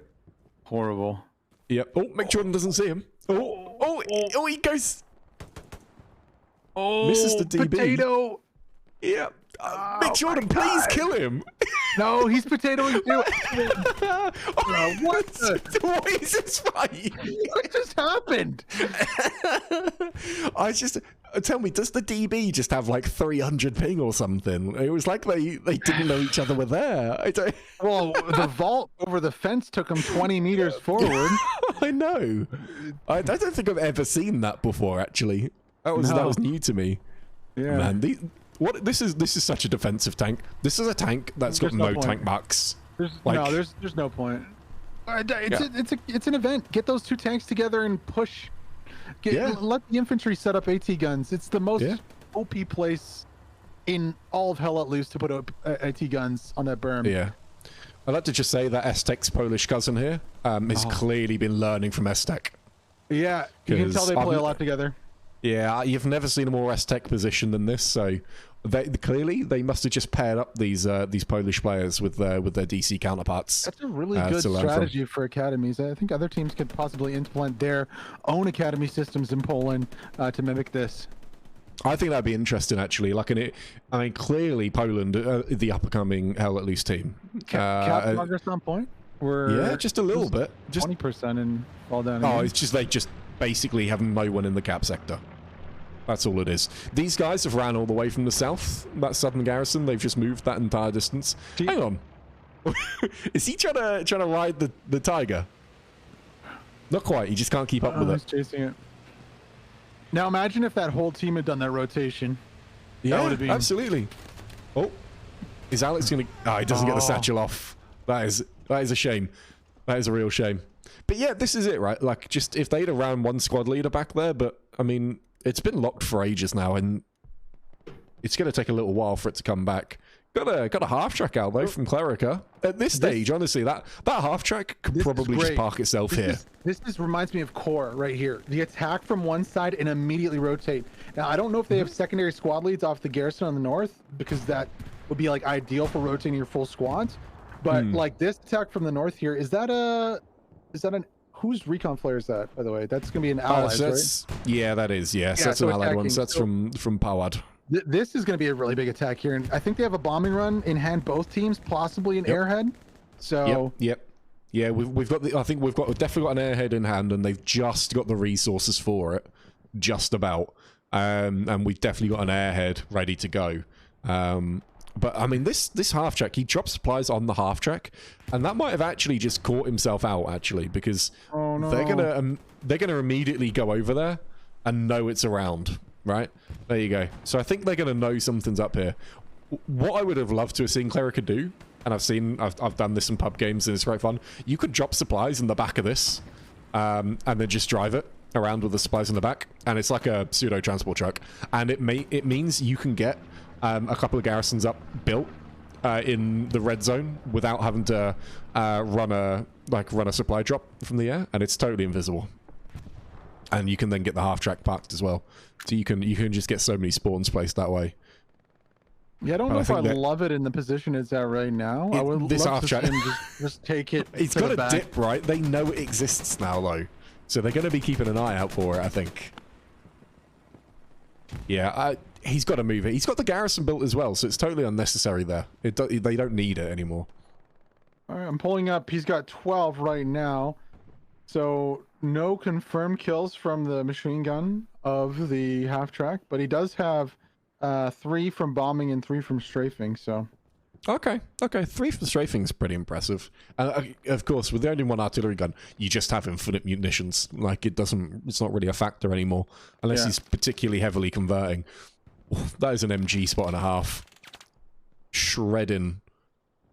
horrible. Yep. Oh, Mick Jordan doesn't see him. Oh, he goes... Oh, misses the DB. Potato. Yeah. Mick Jordan, please kill him. No, he's potatoing too. What is this fight? What just happened? Tell me, does the DB just have like 300 ping or something? It was like they didn't know each other were there. Well, the vault over the fence took him 20 meters forward. I know. I don't think I've ever seen that before, actually. That was new to me. Yeah. Man, this is such a defensive tank. This is a tank that's got no tank marks. There's no point. It's an event. Get those 2 tanks together and push. Let the infantry set up AT guns. It's the most OP place in all of Hell Let Loose to put up AT guns on that berm. Yeah. I'd like to just say that Estek's Polish cousin here has clearly been learning from Estek. Yeah, you can tell they play a lot together. Yeah, you've never seen a more Estek position than this, so clearly they must have just paired up these Polish players with their DC counterparts. That's a really good strategy for academies. I think other teams could possibly implement their own academy systems in Poland to mimic this. I think that'd be interesting, actually. I mean, clearly Poland, the up-and-coming Hell Let Loose team. Cap progress on point? Yeah, just a little bit. Just 20% and fall down. Oh, it's just they just basically have no one in the cap sector. That's all it is. These guys have ran all the way from the south. That southern garrison, they've just moved that entire distance. Hang on. Is he trying to ride the tiger? Not quite. He just can't keep up with it. He's chasing it. Now imagine if that whole team had done that rotation. Yeah, that been... absolutely. Oh, is Alex gonna? Oh, he doesn't get the satchel off. That is a shame. That is a real shame. But yeah, this is it, right? Like, just if they'd have ran one squad leader back there, but I mean, it's been locked for ages now, and it's going to take a little while for it to come back. Got a half track out though from Clerica. At this stage, honestly, that half track could probably just park itself here. This reminds me of Core right here. The attack from one side and immediately rotate. Now I don't know if they have secondary squad leads off the garrison on the north, because that would be like ideal for rotating your full squads. But like this attack from the north here, is that an whose recon flare is that, by the way? That's gonna be an allies, right? Yeah, that is. Yes, that's an allied one. So that's from Pawad. This is going to be a really big attack here, and I think they have a bombing run in hand, both teams, possibly an airhead. So yeah, we've got I think we've definitely got an airhead in hand, and they've just got the resources for it, just about. And we've definitely got an airhead ready to go. But I mean, this half track, he dropped supplies on the half track, and that might have actually just caught himself out, actually, because they're gonna immediately go over there and know it's around. Right, there you go. So I think they're going to know something's up here. What I would have loved to have seen Clerica do, and I've done this in pub games and it's quite fun. You could drop supplies in the back of this, and then just drive it around with the supplies in the back, and it's like a pseudo transport truck. And it means you can get a couple of garrisons up built in the red zone without having to run a supply drop from the air, and it's totally invisible. And you can then get the half track parked as well. So you can just get so many spawns placed that way. Yeah, I don't know if I love it in the position it's at right now. I would love to see him just take it. It's got a dip, right? They know it exists now, though. So they're going to be keeping an eye out for it, I think. Yeah, he's got to move it. He's got the garrison built as well, so it's totally unnecessary there. They don't need it anymore. All right, I'm pulling up. He's got 12 right now. So no confirmed kills from the machine gun of the half track, but he does have 3 from bombing and 3 from strafing. So okay, 3 from strafing is pretty impressive. Of course, with the only one artillery gun, you just have infinite munitions. Like it's not really a factor anymore unless he's particularly heavily converting. That is an MG spot and a half, shredding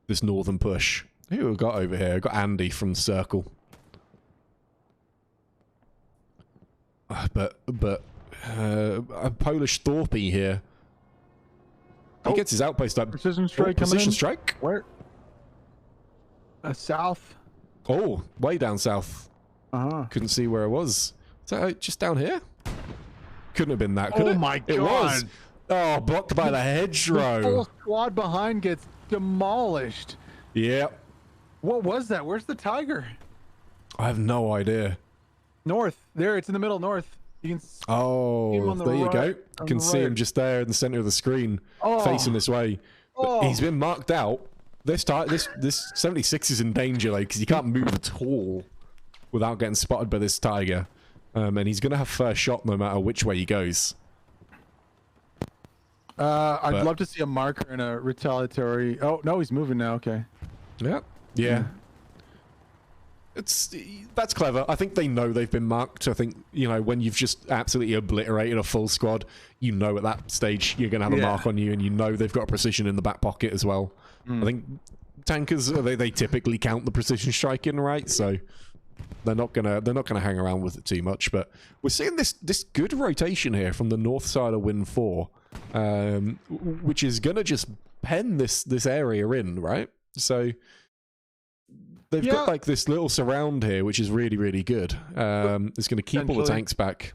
this northern push. Who have we got over here? I've got Andy from Circle. But a Polish Thorpy here. He gets his outpost up. Precision strike. Precision strike. Where? South. Oh, way down south. Couldn't see where it was. Is that just down here? Couldn't have been that. Could it? My god! It was. Oh, blocked by the hedgerow. The whole squad behind gets demolished. Yep. What was that? Where's the tiger? I have no idea. North. There, it's in the middle, north. You can see him on there you go. You can see him just there in the center of the screen, facing this way. But he's been marked out. This 76 is in danger, like, because he can't move at all without getting spotted by this tiger. And he's going to have first shot no matter which way he goes. I'd love to see a marker and a retaliatory... Oh, no, he's moving now. Okay. Yeah. That's clever. I think they know they've been marked. I think, you know, when you've just absolutely obliterated a full squad, you know at that stage you're going to have a mark on you, and you know they've got a precision in the back pocket as well. I think tankers, they typically count the precision strike in, right? So They're not gonna hang around with it too much. But we're seeing this good rotation here from the north side of Win 4, which is gonna just pen this area in, right? So they've got like this little surround here, which is really, really good. It's gonna keep all the tanks back.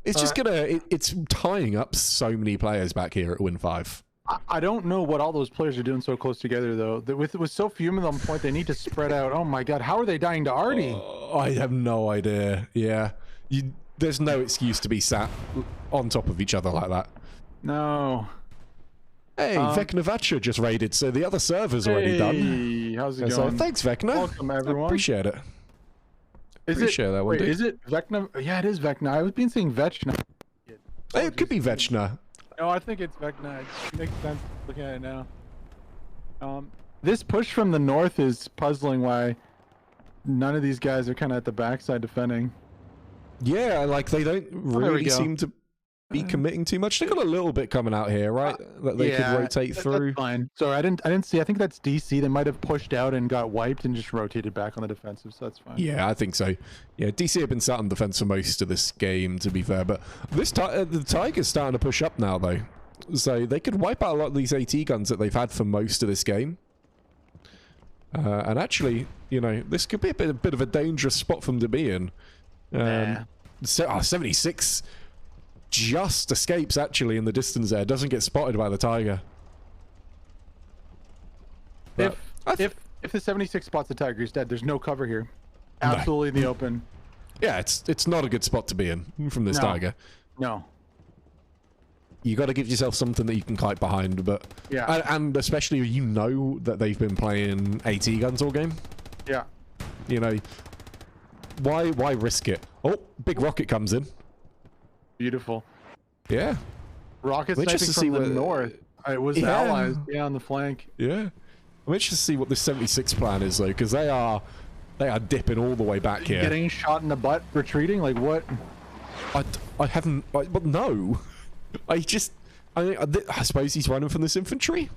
It's just it's tying up so many players back here at Win 5. I don't know what all those players are doing so close together, though. With so few of them on point, they need to spread out. Oh my god, how are they dying to Artie? I have no idea. Yeah, there's no excuse to be sat on top of each other like that. No. Hey, Vecnavacha just raided, so the other server's already done. Hey, how's it going? So thanks, Vecna. Welcome, everyone. I appreciate it. Appreciate that one, dude. Is it Vecna? Yeah, it is Vecna. I was being saying Vechna. Hey, it could be Vechna. No, I think it's Vecna. It makes sense looking at it now. This push from the north is puzzling why none of these guys are kind of at the backside defending. Yeah, like they don't really seem to be committing too much. They got a little bit coming out here, right? That they could rotate through. That's fine. So I didn't see. I think that's DC. They might have pushed out and got wiped and just rotated back on the defensive. So that's fine. Yeah, I think so. Yeah, DC have been sat on defense for most of this game, to be fair. But this the Tiger's starting to push up now, though. So they could wipe out a lot of these AT guns that they've had for most of this game. And actually, you know, this could be a bit of a dangerous spot for them to be in. 76 just escapes actually in the distance there. Doesn't get spotted by the Tiger. But if the 76 spots the Tiger, he's dead. There's no cover here. Absolutely in the open. Yeah, it's not a good spot to be in from this Tiger. No. You got to give yourself something that you can kite behind, but and especially you know that they've been playing AT guns all game. Yeah. You know, why risk it? Oh, big rocket comes in. Beautiful. Yeah. Rocket sniping from the north. It was allies on the flank. Yeah. I'm interested to see what this 76 plan is though, because they are dipping all the way back here. Getting shot in the butt, retreating, like what? I haven't. But no. I suppose he's running from this infantry.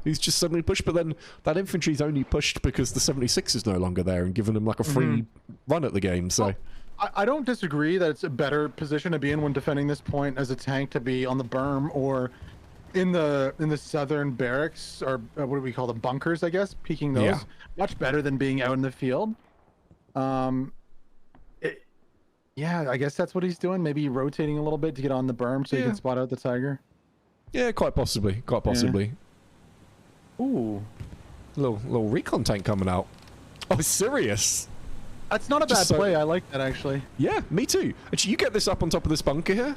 He's just suddenly pushed, but then that infantry's only pushed because the 76 is no longer there and giving him like a free run at the game. So. Well, I don't disagree that it's a better position to be in when defending this point as a tank, to be on the berm or in the southern barracks, or what do we call them, bunkers, I guess, peeking those. Much better than being out in the field. Yeah, I guess that's what he's doing. Maybe rotating a little bit to get on the berm so he can spot out the Tiger. Yeah, quite possibly. Quite possibly. Yeah. Ooh. Little recon tank coming out. Oh, serious? That's not a bad play. I like that, actually. Yeah, me too. Actually, you get this up on top of this bunker here.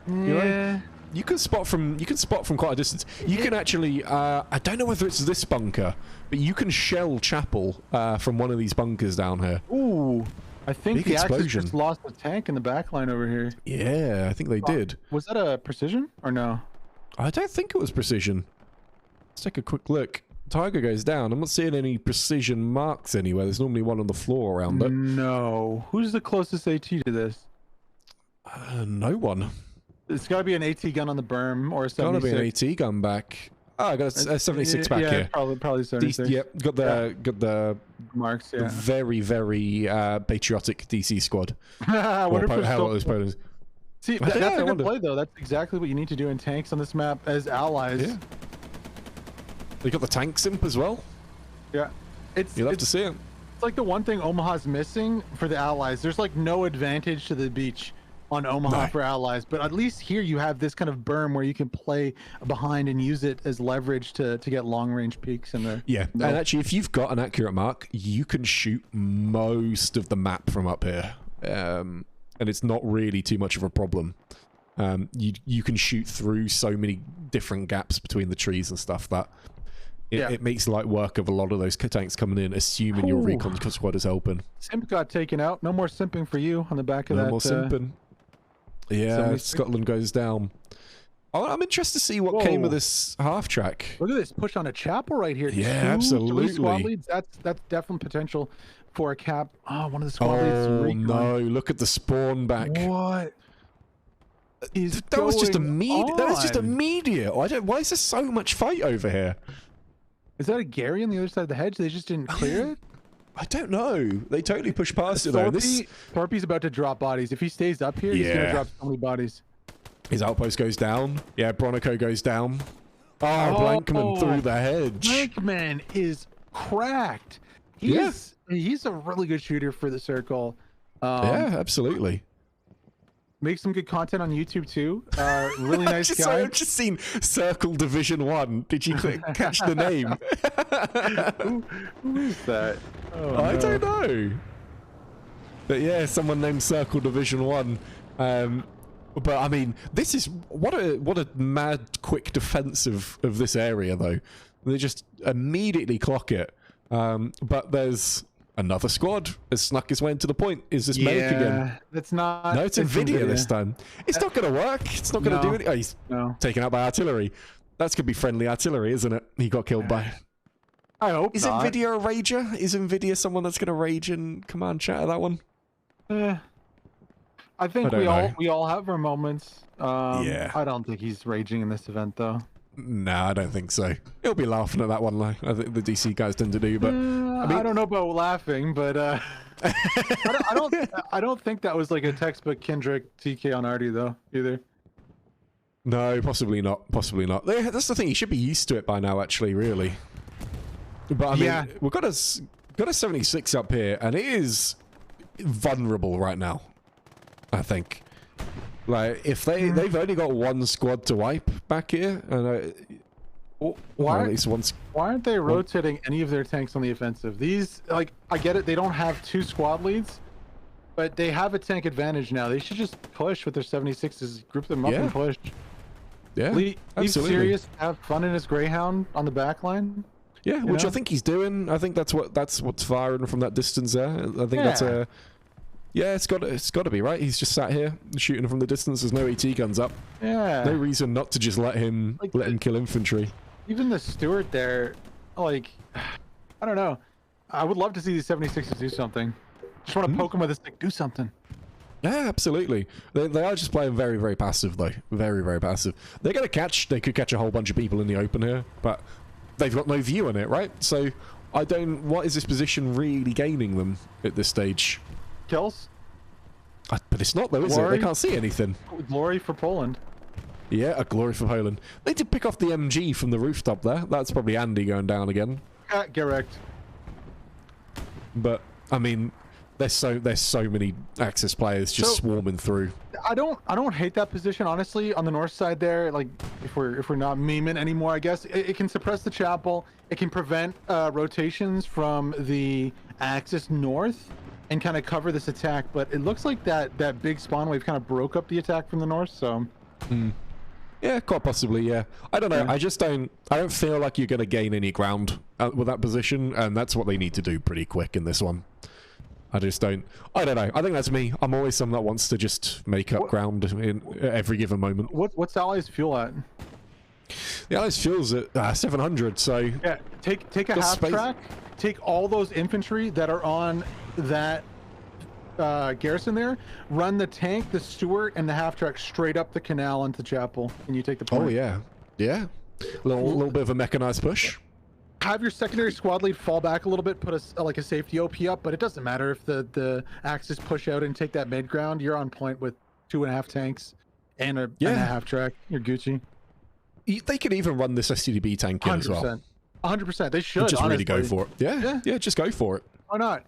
Yeah. You can spot from quite a distance. You can actually I don't know whether it's this bunker, but you can shell chapel from one of these bunkers down here. Ooh. I think big the Axis explosion. just lost a tank in the back line over here. Yeah, I think they did. Was that a precision or no? I don't think it was precision. Let's take a quick look. Tiger goes down. I'm not seeing any precision marks anywhere. There's normally one on the floor around it. No. Who's the closest AT to this? No one. It's got to be an AT gun on the berm or a 76. Got to be an AT gun back. Oh, I got a 76 back here. Probably 76. Yep, got the marks. Yeah. The very patriotic DC squad. I wonder how those Poland's. See, that's a good play though. That's exactly what you need to do in tanks on this map as allies. Yeah. They got the tank simp as well. Yeah. You'll have to see it. It's like the one thing Omaha's missing for the allies. There's like no advantage to the beach on Omaha for allies, but at least here you have this kind of berm where you can play behind and use it as leverage to get long range peaks in there. Yeah, and actually if you've got an accurate mark, you can shoot most of the map from up here, and it's not really too much of a problem. You can shoot through so many different gaps between the trees and stuff that it makes light work of a lot of those tanks coming in, assuming your recon squad is open. Simp got taken out. No more simping for you on the back of that. No more simping. Yeah, 76. Scotland goes down. I'm interested to see what came of this half track. Look at this push on a chapel right here. Yeah, absolutely. 3 squad leads. That's definitely potential for a cap. Oh, one of the squad leads. Oh no! Look at the spawn back. What? That was just immediate. That was just immediate. Why is there so much fight over here? Is that a Gary on the other side of the hedge? They just didn't clear it? I don't know. They totally push past it though. Thorpe's about to drop bodies. If he stays up here, he's gonna drop so many bodies. His outpost goes down. Yeah, Bronico goes down. Oh, Blankman through the hedge. Blankman is cracked. He's a really good shooter for the circle. Yeah, absolutely. Makes some good content on YouTube too. Really nice guy. I've just seen Circle Division 1. Did you catch the name? who is that? I don't know. But yeah, someone named Circle Division 1. But I mean, this is what a mad quick defense of this area though. They just immediately clock it. But there's another squad has snuck his way into the point. Is this Medic again? That's not. No, it's NVIDIA this time. It's not going to work. It's not going to do anything. Oh, he's taken out by artillery. That's going to be friendly artillery, isn't it? He got killed by. I hope Is not. NVIDIA a rager? Is NVIDIA someone that's going to rage in command chat of that one? I think we all have our moments. Yeah. I don't think he's raging in this event though. No, I don't think so. He'll be laughing at that one, like I think the DC guys tend to do. But I don't know about laughing, but I don't think that was like a textbook Kendrick TK on Artie though either. No, possibly not. Possibly not. That's the thing. He should be used to it by now, actually. Really. But I mean, we've got a 76 up here, and it is vulnerable right now. I think. Like, if they've only got one squad to wipe back here, and why why aren't they rotating any of their tanks on the offensive? These, like, I get it, they don't have 2 squad leads, but they have a tank advantage now. They should just push with their 76s, group them up and push. Yeah, leave absolutely. Sirius have fun in his Greyhound on the back line. Yeah, which I think he's doing. I think that's what's firing from that distance there. I think that's a. Yeah, it's got to be right. He's just sat here shooting from the distance. There's no AT guns up. Yeah. No reason not to just let him kill infantry. Even the Stewart there, like, I don't know. I would love to see these 76s do something. Just want to poke him with a stick. Do something. Yeah, absolutely. They are just playing very, very passive though. Very, very passive. They could catch a whole bunch of people in the open here, but they've got no view on it, right? So what is this position really gaining them at this stage? Kills? But it's not though, is it? They can't see anything. Glory for Poland. Yeah, a glory for Poland. They did pick off the MG from the rooftop there. That's probably Andy going down again. Get wrecked. But I mean, there's so many Axis players just swarming through. I don't hate that position honestly. On the north side there, like if we're not memeing anymore, I guess it can suppress the chapel. It can prevent rotations from the Axis north and kind of cover this attack. But it looks like that big spawn wave kind of broke up the attack from the north. So. Yeah, quite possibly. Yeah, I don't know. Yeah. I don't feel like you're going to gain any ground with that position, and that's what they need to do pretty quick in this one. I don't know. I think that's me. I'm always someone that wants to just make up ground in every given moment. What's Allies fuel at? The Allies fuel's at 700. So yeah, take a half track. Take all those infantry that are on that garrison there. Run the tank, the Stewart, and the half track straight up the canal into the chapel, and you take the point. Oh yeah, yeah. Little bit of a mechanized push. Have your secondary squad lead fall back a little bit, put a safety OP up, but it doesn't matter if the Axis push out and take that mid ground. You're on point with 2.5 tanks and a half track. You're Gucci. They could even run this STDB tank in 100%. as well. 100%. They should just really go for it. Yeah, just go for it. Why not?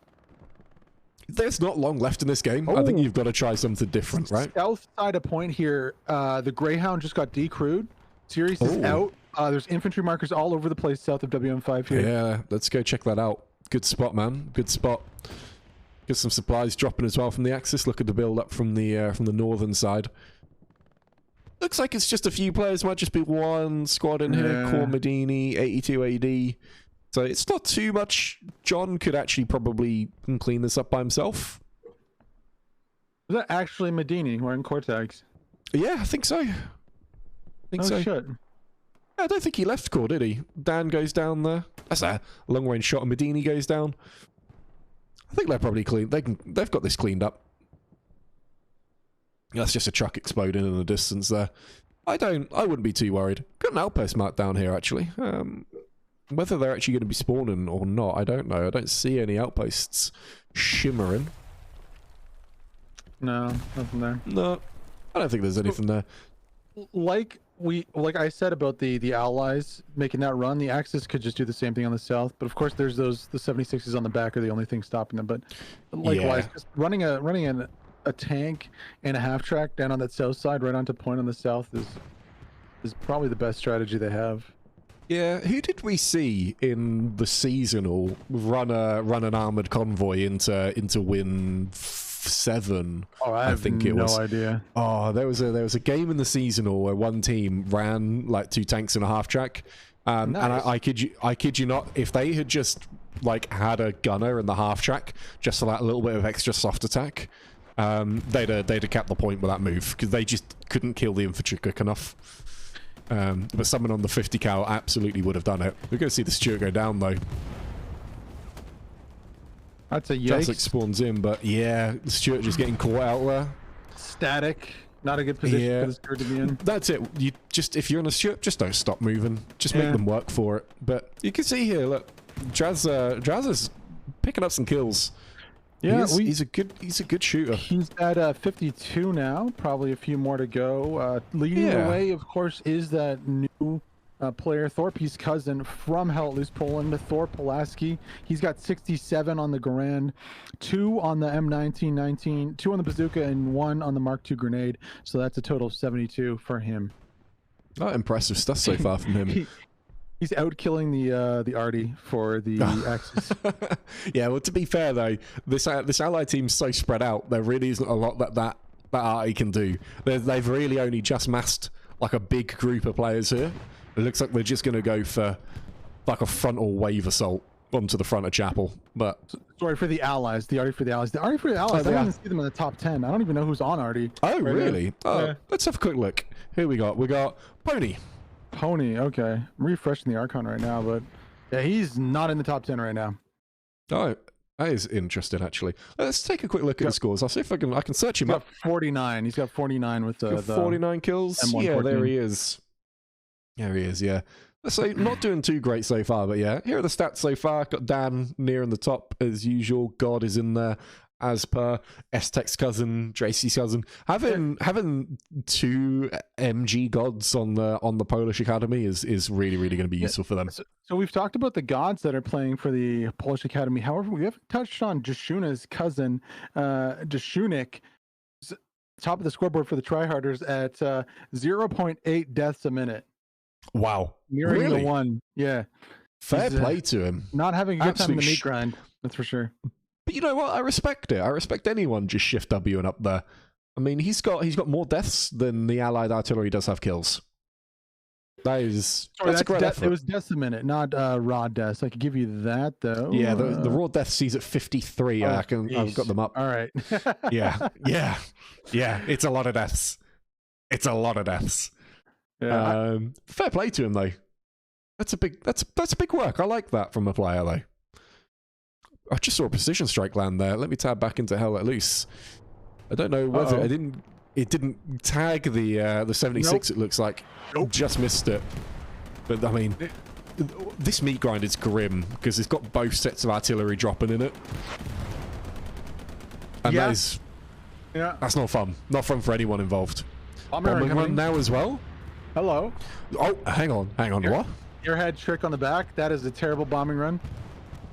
There's not long left in this game. I think you've got to try something different, right? South side of point here, the Greyhound just got decrewed. Series is out. There's infantry markers all over the place south of WM5 here. Yeah, let's go check that out. Good spot, man. Good spot. Get some supplies dropping as well from the Axis. Look at the build up from the northern side. Looks like it's just a few players. Might just be one squad in here. Core Medini, 82 AD. So it's not too much. John could actually probably clean this up by himself. Was that actually Medini wearing core tags? Yeah, I think so. I think so. Shit. I don't think he left core, did he? Dan goes down there. That's a long-range shot, and Medini goes down. I think they're probably clean. They've got this cleaned up. That's just a truck exploding in the distance there. I wouldn't be too worried. Got an outpost marked down here, actually. Whether they're actually going to be spawning or not, I don't know. I don't see any outposts shimmering. No, nothing there. No, I don't think there's anything there. Like I said about the allies making that run, the Axis could just do the same thing on the south. But of course, there's the 76s on the back are the only thing stopping them. But likewise, just running a tank and a half track down on that south side, right onto point on the south is probably the best strategy they have. Yeah, who did we see in the seasonal run an armored convoy into win 7? Oh, I think it was. No idea. Oh, there was a game in the seasonal where one team ran like 2 tanks and a half track, nice. And I kid you not, if they had just like had a gunner in the half track just for that little bit of extra soft attack, they'd have capped the point with that move because they just couldn't kill the infantry quick enough. But someone on the 50 cal absolutely would have done it. We're going to see the Stuart go down though. That's a yikes. Jurassic spawns in, but yeah, the Stuart just getting caught out there. Static. Not a good position for the Stuart to be in. That's it. You just, if you're on a Stuart, just don't stop moving. Just make them work for it. But you can see here, look, Draz is picking up some kills. Yeah, he's a good shooter. He's at 52 now, probably a few more to go. Leading the way, of course, is that new player, Thorpe's cousin from Hell at Loose, Poland, Thor Pulaski. He's got 67 on the Garand, 2 on the M1919, 2 on the bazooka, and 1 on the Mark II grenade. So that's a total of 72 for him. Oh, impressive stuff so far from him. He's out killing the Arty for the Axis. Yeah, well, to be fair though, this allied team's so spread out. There really isn't a lot that Arty can do. They've really only just massed like a big group of players here. It looks like they're just going to go for like a frontal wave assault onto the front of Chapel. But sorry for the allies. The Arty for the allies. The Arty for the allies. I don't even see them in the top 10. I don't even know who's on Arty. Oh, really? Oh, let's have a quick look. Here we got Pony. Pony, okay. I'm refreshing the Archon right now, but yeah, he's not in the top 10 right now. Oh, that is interesting, actually. Let's take a quick look at the scores. I'll see if I can search him up. He's got 49. He's got 49 with the 49 kills. M114. Yeah, there he is. There he is. Yeah. So not doing too great so far, but yeah, here are the stats so far. Got Dan near in the top as usual. God is in there. As per S-Tech's cousin, Tracy's cousin, having 2 MG gods on the Polish Academy is really going to be useful for them. So we've talked about the gods that are playing for the Polish Academy. However, we haven't touched on Jashuna's cousin, Jashunik, top of the scoreboard for the tryharders at 0.8 deaths a minute. Wow, mirroring the 1. Yeah, fair play to him. Not having a good time in the meat grind, that's for sure. But you know what? I respect it. I respect anyone just shift W and up there. I mean, he's got more deaths than the Allied artillery does have kills. That's a great effort. It was deaths a minute, not raw deaths. I could give you that though. Yeah, the raw death sees at 53. I've got them up. All right. yeah. It's a lot of deaths. Yeah. Fair play to him though. That's a big work. I like that from a player though. I just saw a precision strike land there. Let me tab back into Hell Let Loose. I don't know whether it didn't tag the 76. Nope. It looks like just missed it. But I mean, this meat grind is grim because it's got both sets of artillery dropping in it, and that's not fun. Not fun for anyone involved. Bombing run now as well. Hello. Oh, hang on. What? Airhead trick on the back. That is a terrible bombing run.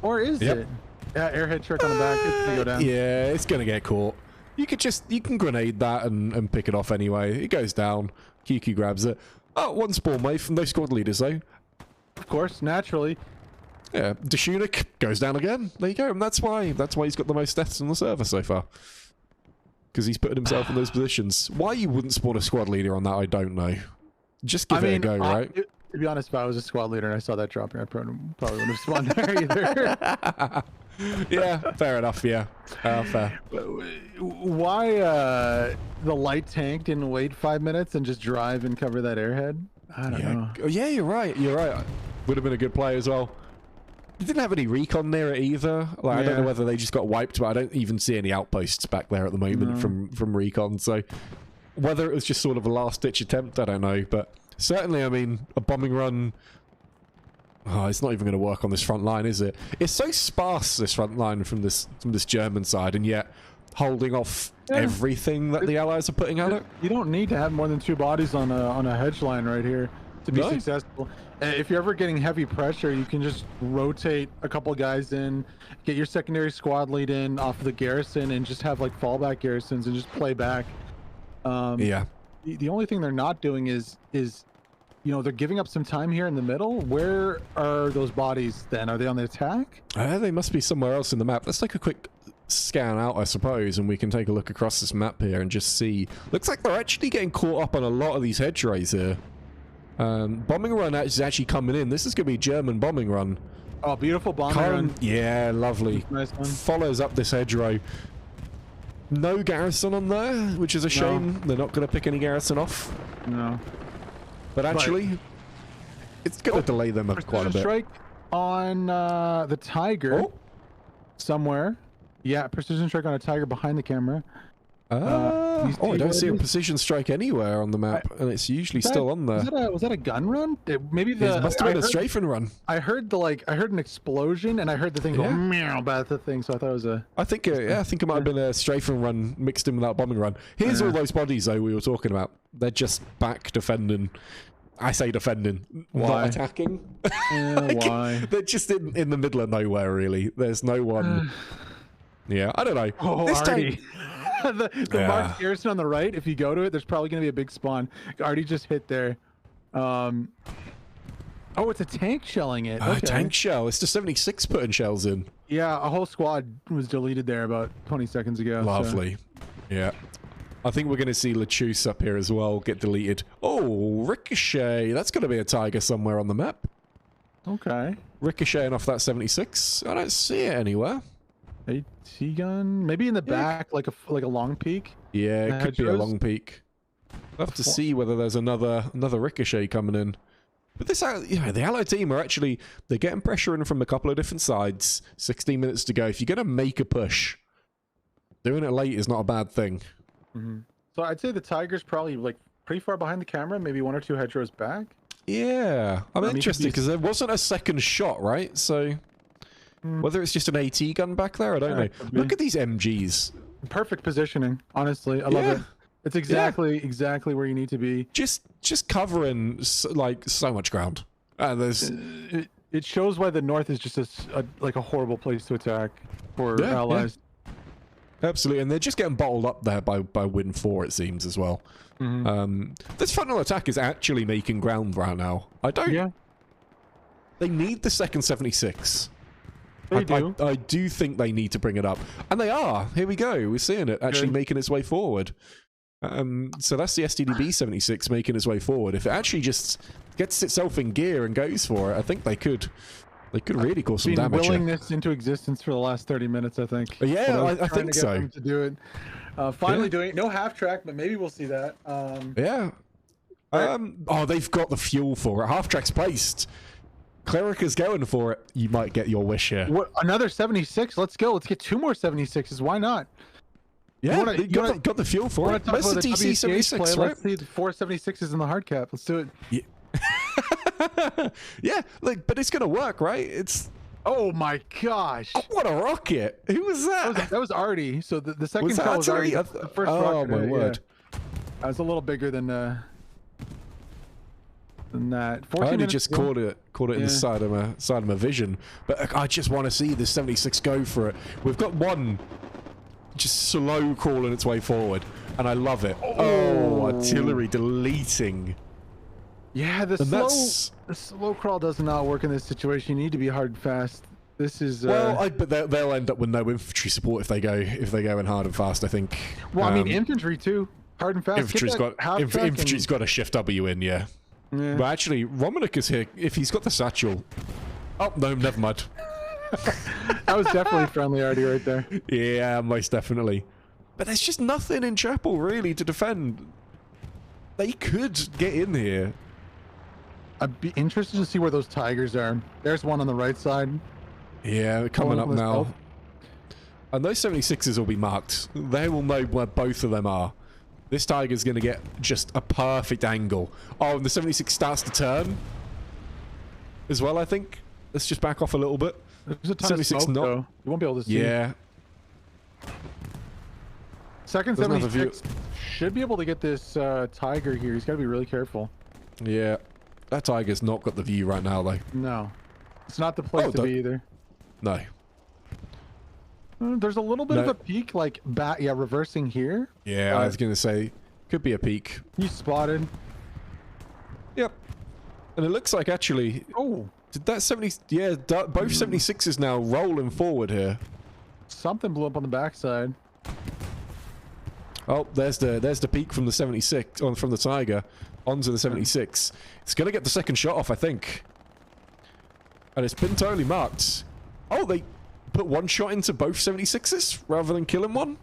Or is it? Yeah, airhead trick on the back. It's gonna go down. Yeah, it's gonna get caught. You can grenade that and pick it off anyway. It goes down. QQ grabs it. Oh, 1 spawn wave from those squad leaders though. Of course, naturally. Yeah, Dashunik goes down again. There you go. And that's why he's got the most deaths on the server so far. Because he's putting himself in those positions. Why you wouldn't spawn a squad leader on that, I don't know. Just give it a go, right? To be honest, if I was a squad leader and I saw that dropping, I probably wouldn't have spawned there either. Yeah, fair enough, yeah. Fair. Why the light tank didn't wait 5 minutes and just drive and cover that airhead? I don't know. Yeah, you're right. Would have been a good play as well. You didn't have any recon near it either. Like, I don't know whether they just got wiped, but I don't even see any outposts back there at the moment from recon. So whether it was just sort of a last-ditch attempt, I don't know. But certainly, I mean, a bombing run Oh, it's not even going to work on this front line, is it? It's so sparse, this front line from this German side, and yet holding off everything that the Allies are putting at it. You don't need to have more than 2 bodies on a hedge line right here to be successful. If you're ever getting heavy pressure, you can just rotate a couple guys in, get your secondary squad lead in off of the garrison, and just have like fallback garrisons and just play back. Yeah. The only thing they're not doing is you know, they're giving up some time here in the middle. Where are those bodies then? Are they on the attack? They must be somewhere else in the map. Let's take a quick scan out, I suppose, and we can take a look across this map here and just see. Looks like they're actually getting caught up on a lot of these hedgerows here. Bombing run is actually coming in. This is going to be German bombing run. Oh, beautiful bombing run. Yeah, lovely. Nice one. Follows up this hedgerow. No garrison on there, which is a shame. They're not going to pick any garrison off. No. But actually, it's going to delay them quite a bit. Strike on the Tiger somewhere. Yeah, precision strike on a Tiger behind the camera. I don't see a precision strike anywhere on the map, and it's usually still on there. Was that a gun run? It must have been a strafing run. I heard an explosion, and I heard the thing go meow about the thing, so I thought it was a. I think it might have been a strafing run mixed in with that bombing run. Here's all those bodies though we were talking about. They're just back defending. I say defending, not attacking. Why? They're just in the middle of nowhere, really. There's no one. Yeah, I don't know. Oh, this time. the marked garrison on the right, if you go to it, there's probably going to be a big spawn. Already just hit there. Oh, it's a tank shelling it. A tank shell. It's the 76 putting shells in. Yeah, a whole squad was deleted there about 20 seconds ago. Lovely. So. Yeah. I think we're going to see Lachuse up here as well get deleted. Oh, Ricochet. That's got to be a Tiger somewhere on the map. Okay. Ricocheting off that 76. I don't see it anywhere. AT gun, maybe in the back, like a long peak. Yeah, it could be a long peak. We'll have to see whether there's another Ricochet coming in. But this, the Allied team are actually, they're getting pressure in from a couple of different sides. 16 minutes to go. If you're going to make a push, doing it late is not a bad thing. So I'd say the Tiger's probably like pretty far behind the camera, maybe 1 or 2 hedgerows back. Yeah, I'm interested because there wasn't a second shot, right? So whether it's just an AT gun back there, I don't know. Look at these MGs. Perfect positioning, honestly. I love it. It's exactly where you need to be. Just covering like so much ground. There's it shows why the north is just like a horrible place to attack for allies. Absolutely, and they're just getting bottled up there by Win 4, it seems, as well. This frontal attack is actually making ground right now. They need the second 76. I do think they need to bring it up. And they are. Here we go. We're seeing it actually making its way forward. So that's the STDB 76 making its way forward. If it actually just gets itself in gear and goes for it, I think they could really cause some damage. Willing this into existence for the last 30 minutes, I think. Yeah, I think so. To do it. Finally doing it. No half track, but maybe we'll see that. Oh, they've got the fuel for it. Half track's placed. Cleric is going for it. You might get your wish here. What, another 76? Let's go. Let's get 2 more 76s. Why not? Yeah, got the fuel for it. That's the DC 76, right? Let's see the 4 76s in the hard cap. Let's do it. Yeah, but it's gonna work, right? It's. Oh my gosh! Oh, what a rocket! Who was that? That was Artie. So the second shot was Artie. The first rocket. Oh my word! I was a little bigger than that. I only just caught it in the side of my vision, but I just want to see this 76 go for it. We've got one just slow crawling its way forward, and I love it. Oh, artillery deleting. Yeah, the slow crawl does not work in this situation. You need to be hard and fast. This is but they'll end up with no infantry support if they go in hard and fast, I think. Well, I mean infantry too, hard and fast. Infantry's got a shift W in, yeah. But actually, Romanik is here if he's got the satchel. Oh no, never mind. That was definitely friendly Artie right there. Yeah, most definitely. But there's just nothing in Chapel really to defend. They could get in here. I'd be interested to see where those Tigers are. There's one on the right side. Yeah, coming up now. And those 76s will be marked. They will know where both of them are. This Tiger's going to get just a perfect angle. Oh, and the 76 starts to turn. as well, I think. Let's just back off a little bit. There's a ton of smoke, though. You won't be able to see. Yeah. Second 76 should be able to get this Tiger here. He's got to be really careful. Yeah. That Tiger's not got the view right now, though. No. It's not the place to be either. No. There's a little bit of a peak, like, reversing here. Yeah, I was going to say, could be a peak. He's spotted. Yep. And it looks like, actually... Oh. Did that 70... Yeah, both 76s now rolling forward here. Something blew up on the backside. Oh, there's the peak from the 76, from the Tiger, onto the 76. It's going to get the second shot off, I think. And it's been totally marked. Oh, they put one shot into both 76s rather than killing one?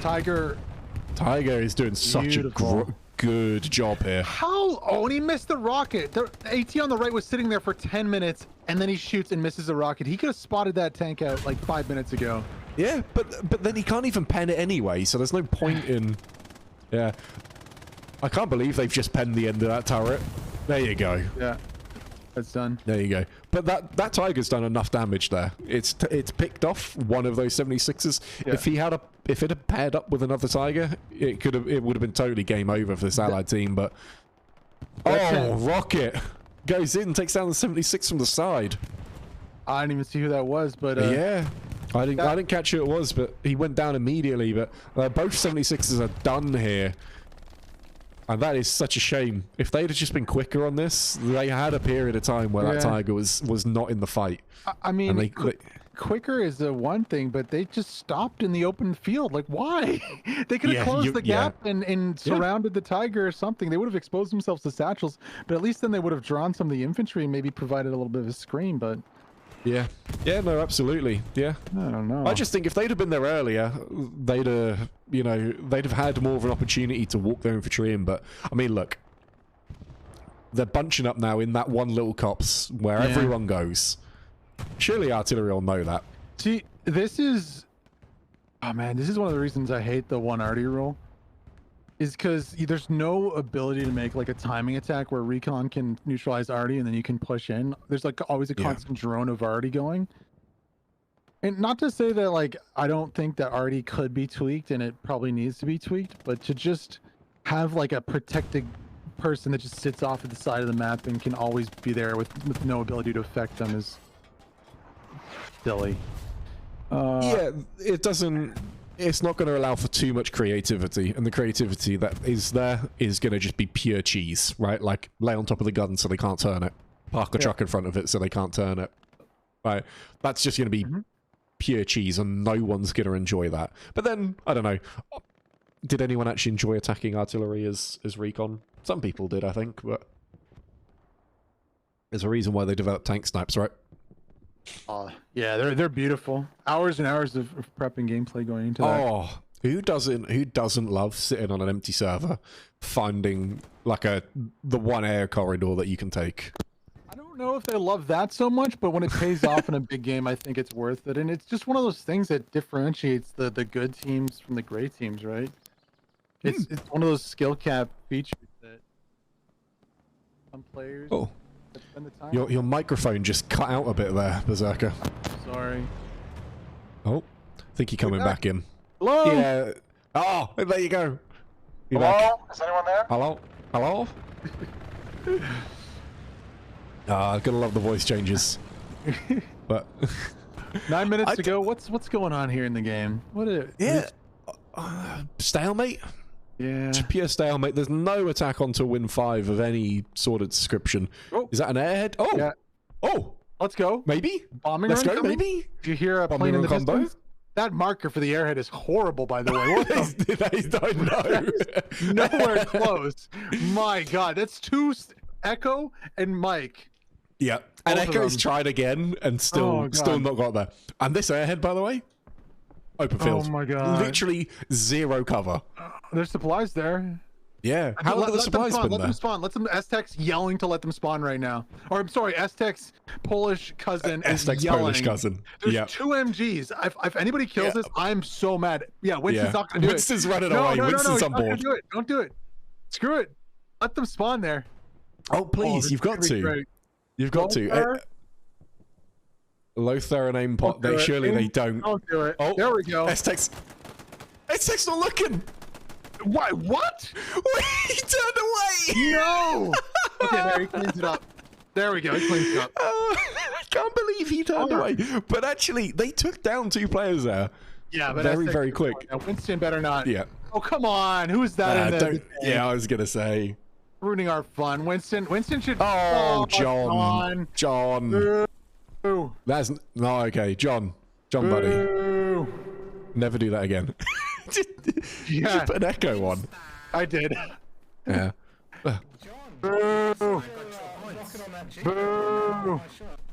Tiger is doing such a good job here. How? Oh, and he missed the rocket. The AT on the right was sitting there for 10 minutes, and then he shoots and misses a rocket. He could have spotted that tank out like 5 minutes ago. Yeah, but then he can't even pen it anyway, so there's no point in... Yeah. I can't believe they've just penned the end of that turret. There you go. Yeah. That's done. There you go. But that Tiger's done enough damage there. It's picked off one of those 76s. Yeah. If it had paired up with another Tiger, it would have been totally game over for this allied team. But rocket goes in, takes down the 76 from the side. I didn't even see who that was, but yeah, I didn't catch who it was, but he went down immediately. But both 76s are done here. And that is such a shame. If they'd have just been quicker on this, they had a period of time where that Tiger was not in the fight. I mean, quicker is the one thing, but they just stopped in the open field. Like, why? They could have closed the gap and surrounded the Tiger or something. They would have exposed themselves to satchels, but at least then they would have drawn some of the infantry and maybe provided a little bit of a screen, but... Yeah, no, absolutely. Yeah. I don't know. I just think if they'd have been there earlier, they'd have had more of an opportunity to walk their infantry in. But, I mean, look. They're bunching up now in that one little copse where everyone goes. Surely artillery will know that. See, this is... Oh, man, this is one of the reasons I hate the one arty rule. Is because there's no ability to make like a timing attack where recon can neutralize arty and then you can push in. There's like always a constant drone of arty going. And not to say that like I don't think that arty could be tweaked and it probably needs to be tweaked, but to just have like a protected person that just sits off at the side of the map and can always be there with no ability to affect them is silly. Yeah, it doesn't... It's not going to allow for too much creativity, and the creativity that is there is going to just be pure cheese, right? Like, lay on top of the gun so they can't turn it. Park a truck in front of it so they can't turn it. Right? That's just going to be pure cheese, and no one's going to enjoy that. But then, I don't know. Did anyone actually enjoy attacking artillery as recon? Some people did, I think, but... There's a reason why they developed tank snipes, right? Yeah, they're beautiful. Hours and hours of prepping gameplay going into that. Oh, who doesn't love sitting on an empty server, finding like the one air corridor that you can take? I don't know if they love that so much, but when it pays off in a big game, I think it's worth it. And it's just one of those things that differentiates the good teams from the great teams, right? It's one of those skill cap features that some players. Oh. Your microphone just cut out a bit there, Berserker. Sorry. Oh, I think you're coming back in. Hello? Yeah. Oh, there you go. You're Hello? Back. Is anyone there? Hello? Hello? I'm gonna love the voice changes. But 9 minutes to go. What's going on here in the game? Stalemate? Yeah. Just pure stalemate. There's no attack onto Win 5 of any sort of description. Oh. Is that an airhead? Oh! Yeah. Oh! Let's go. Maybe? Bombing Let's run go, coming? maybe? Do you hear a plane in the distance? That marker for the airhead is horrible, by the way. What I know. Nowhere close. My God, that's two Echo and Mike. Yeah, and Echo's tried again and still not got there. And this airhead, by the way, open field. Oh my God. Literally zero cover. There's supplies there. Yeah. How long have the supplies been there? Let them spawn. Let them Aztecs yelling to let them spawn right now. Or I'm sorry, Aztecs Polish cousin is yelling. Polish cousin. There's 2 MGs. If anybody kills this, I'm so mad. Yeah, Winston's not gonna do it. Winston's running away. Winston's on board. Don't do it. Screw it. Let them spawn there. Oh, please, you've got to. Great. You've got to. Lothar and aim pot. Surely they don't. Don't do it. Oh, there we go. S-Tech's not looking. What? What? He turned away. No. Okay, there he cleans it up. There we go. He cleans it up. I can't believe he turned away. But actually, they took down 2 players there. Yeah, but very quick. Now, Winston better not. Yeah. Oh, come on. Who is that in the Yeah, I was gonna say. Ruining our fun. Winston should. Oh, John. John. Boo. That's no okay. John, buddy. Boo. Never do that again. Just put an echo on. I did. Yeah. Boo. Boo.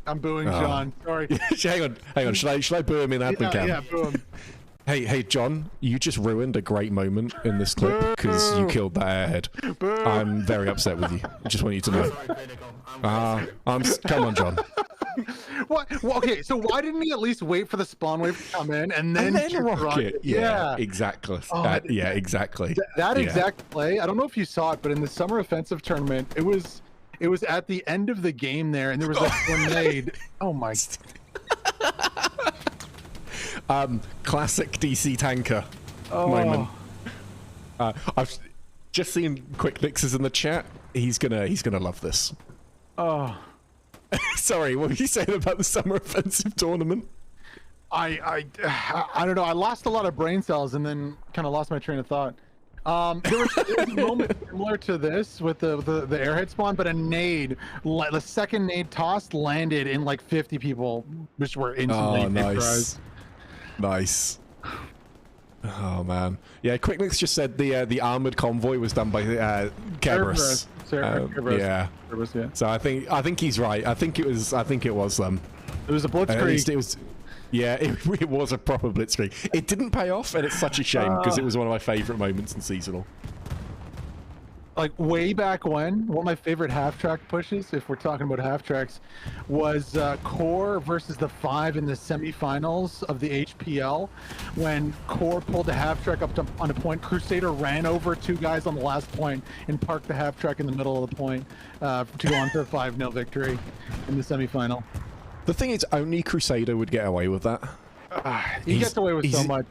I'm booing John. Sorry. hang on. Should I boo him in admin cam? Yeah, boo him. Hey, John, you just ruined a great moment in this clip because you killed that airhead. Boo. I'm very upset with you. I just want you to know. Come on, John. What? Well, okay, so why didn't he at least wait for the spawn wave to come in and then rock it? Yeah, exactly. Yeah, exactly. That exact play. I don't know if you saw it, but in the summer offensive tournament, it was at the end of the game there, and there was like grenade. Oh my. Classic DC tanker moment. I've just seen Quick Mixes in the chat. He's gonna love this. Oh. Sorry, what were you saying about the summer offensive tournament? I don't know. I lost a lot of brain cells and then kind of lost my train of thought. There was a moment similar to this with the airhead spawn, but a nade, the second nade tossed landed in like 50 people, which were instantly nice. Nice. Oh man, yeah. Quick Mix just said the armored convoy was done by Kerberos. Yeah. So I think he's right. I think it was them. It was a blitzkrieg. It was. Yeah, it was a proper blitzkrieg. It didn't pay off, and it's such a shame because it was one of my favorite moments in seasonal. Like way back when, one of my favorite half-track pushes, if we're talking about half-tracks, was Core versus the 5 in the semifinals of the HPL. When Core pulled a half-track up on a point, Crusader ran over 2 guys on the last point and parked the half-track in the middle of the point to go on to a 5-0 victory in the semifinal. The thing is, only Crusader would get away with that. He gets away with so much.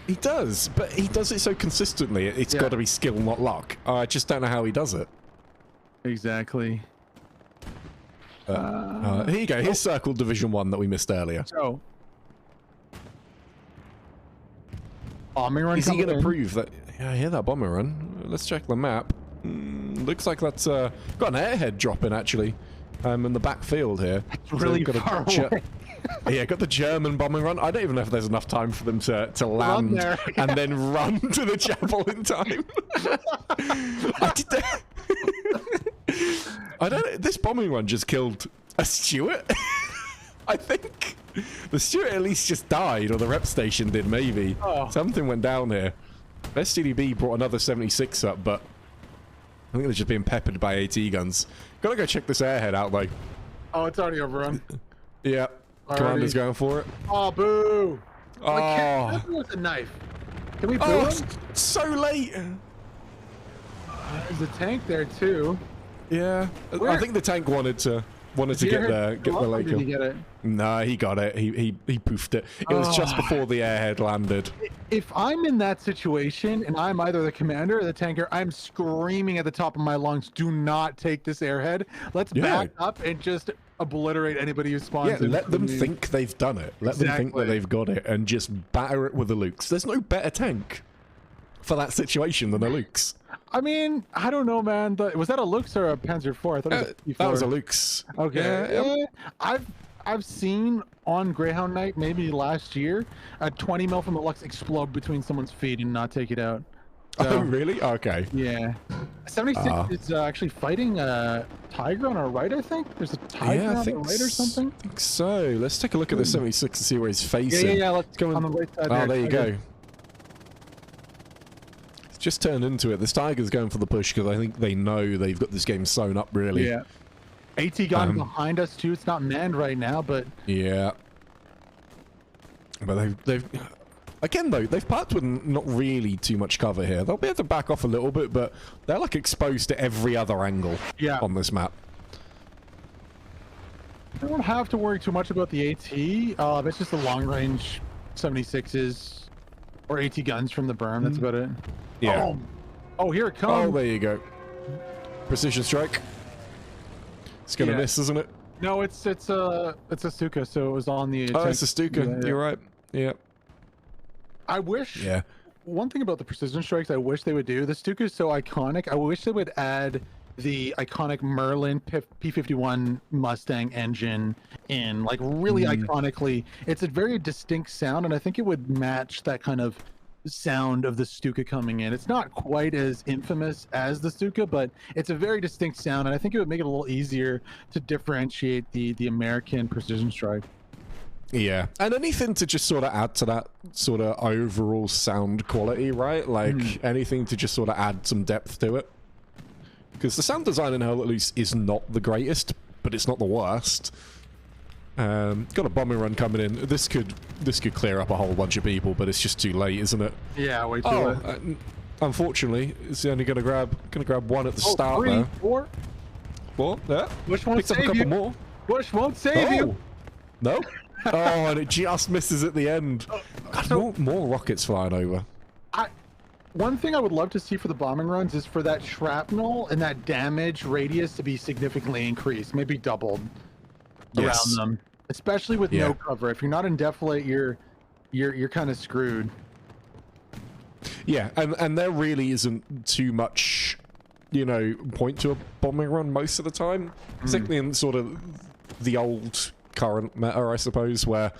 He does, but he does it so consistently. It's got to be skill, not luck. I just don't know how he does it. Exactly. Here you go. Here's Circle Division 1 that we missed earlier. So, bombing run. Is he going to prove that? Yeah, I hear that bombing run. Let's check the map. Looks like that's got an airhead dropping actually. In the backfield here. It's really far away. Yeah, got the German bombing run. I don't even know if there's enough time for them to land there, and then run to the chapel in time. I don't. This bombing run just killed a Stewart. I think the Stewart at least just died, or the rep station did maybe. Something went down here. STDB brought another 76 up, but I think they're just being peppered by AT guns. Gotta go check this airhead out, though. Oh, it's already overrun. Yeah. Commander's going for it. Oh, boo! Oh. Like, with a knife. Can we boo him? So late. There's a tank there too. Yeah. I think the tank wanted to get the late kill. Did he get it? No, he got it. He poofed it. It was just before the airhead landed. If I'm in that situation and I'm either the commander or the tanker, I'm screaming at the top of my lungs, do not take this airhead. Let's back up and just obliterate anybody who spawns. Yeah, let them think they've done it. Let them think that they've got it and just batter it with the Lukes. There's no better tank for that situation than a Lukes. I mean, I don't know, man. Was that a Lux or a Panzer IV? I thought it was a P4. That was a Lux. Okay. Yeah. I've seen on Greyhound night, maybe last year, a 20 mil from the Lux explode between someone's feet and not take it out. So, oh, really? Okay. Yeah. 76 is actually fighting a Tiger on our right, I think. There's a Tiger on the right or something. I think so. Let's take a look at the 76 and see where he's facing. Yeah. Let's go on the right side. Oh, there you go. Just turned into it. This Tiger's going for the push because I think they know they've got this game sewn up really. Yeah. AT gun behind us too. It's not manned right now, but yeah. But they've Again, though, they've parked with not really too much cover here. They'll be able to back off a little bit, but they're, like, exposed to every other angle on this map. I don't have to worry too much about the AT. It's just the long-range 76s or AT guns from the berm. That's about it. Yeah. Oh, here it comes. Oh, there you go. Precision strike. It's gonna miss, isn't it? No, it's a Stuka, so it was on the. Oh, it's a Stuka. Yeah. You're right. Yeah. I wish. Yeah. One thing about the precision strikes, I wish they would do. The Stuka is so iconic. I wish they would add the iconic Merlin P51 Mustang engine in, like, really iconically. It's a very distinct sound, and I think it would match that kind of sound of the Stuka coming in. It's not quite as infamous as the Stuka, but it's a very distinct sound, and I think it would make it a little easier to differentiate the American precision strike. Yeah, and anything to just sort of add to that sort of overall sound quality, right? Like anything to just sort of add some depth to it. Because the sound design in Hell Let Loose is not the greatest, but it's not the worst. Got a bombing run coming in. This could clear up a whole bunch of people, but it's just too late, isn't it? Yeah, way too late. Unfortunately, it's only gonna grab one at the start. Three, there. Four. Yeah. Bush won't Picks up save a couple you. more. Bush won't save you. No. Oh, and it just misses at the end. God, more rockets flying over. One thing I would love to see for the bombing runs is for that shrapnel and that damage radius to be significantly increased, maybe doubled around them, especially with no cover. If you're not in defilate, you're kind of screwed. Yeah, and there really isn't too much, you know, point to a bombing run most of the time, particularly in sort of the old current meta, I suppose, where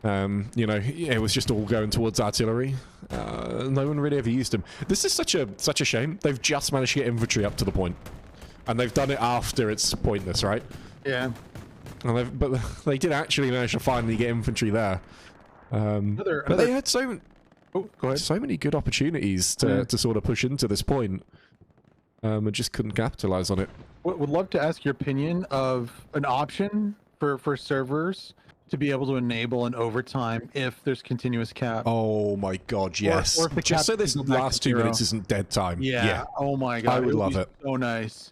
you know, it was just all going towards artillery. No one really ever used them. This is such a shame. They've just managed to get infantry up to the point, and they've done it after it's pointless, right? Yeah. And but they did actually manage to finally get infantry there. But they had so many good opportunities to sort of push into this point, and just couldn't capitalize on it. Would love to ask your opinion of an option for servers to be able to enable an overtime if there's continuous cap. Oh my god, yes. Or just so this last 2 minutes isn't dead time. Yeah. Oh my god. I would love it. So nice.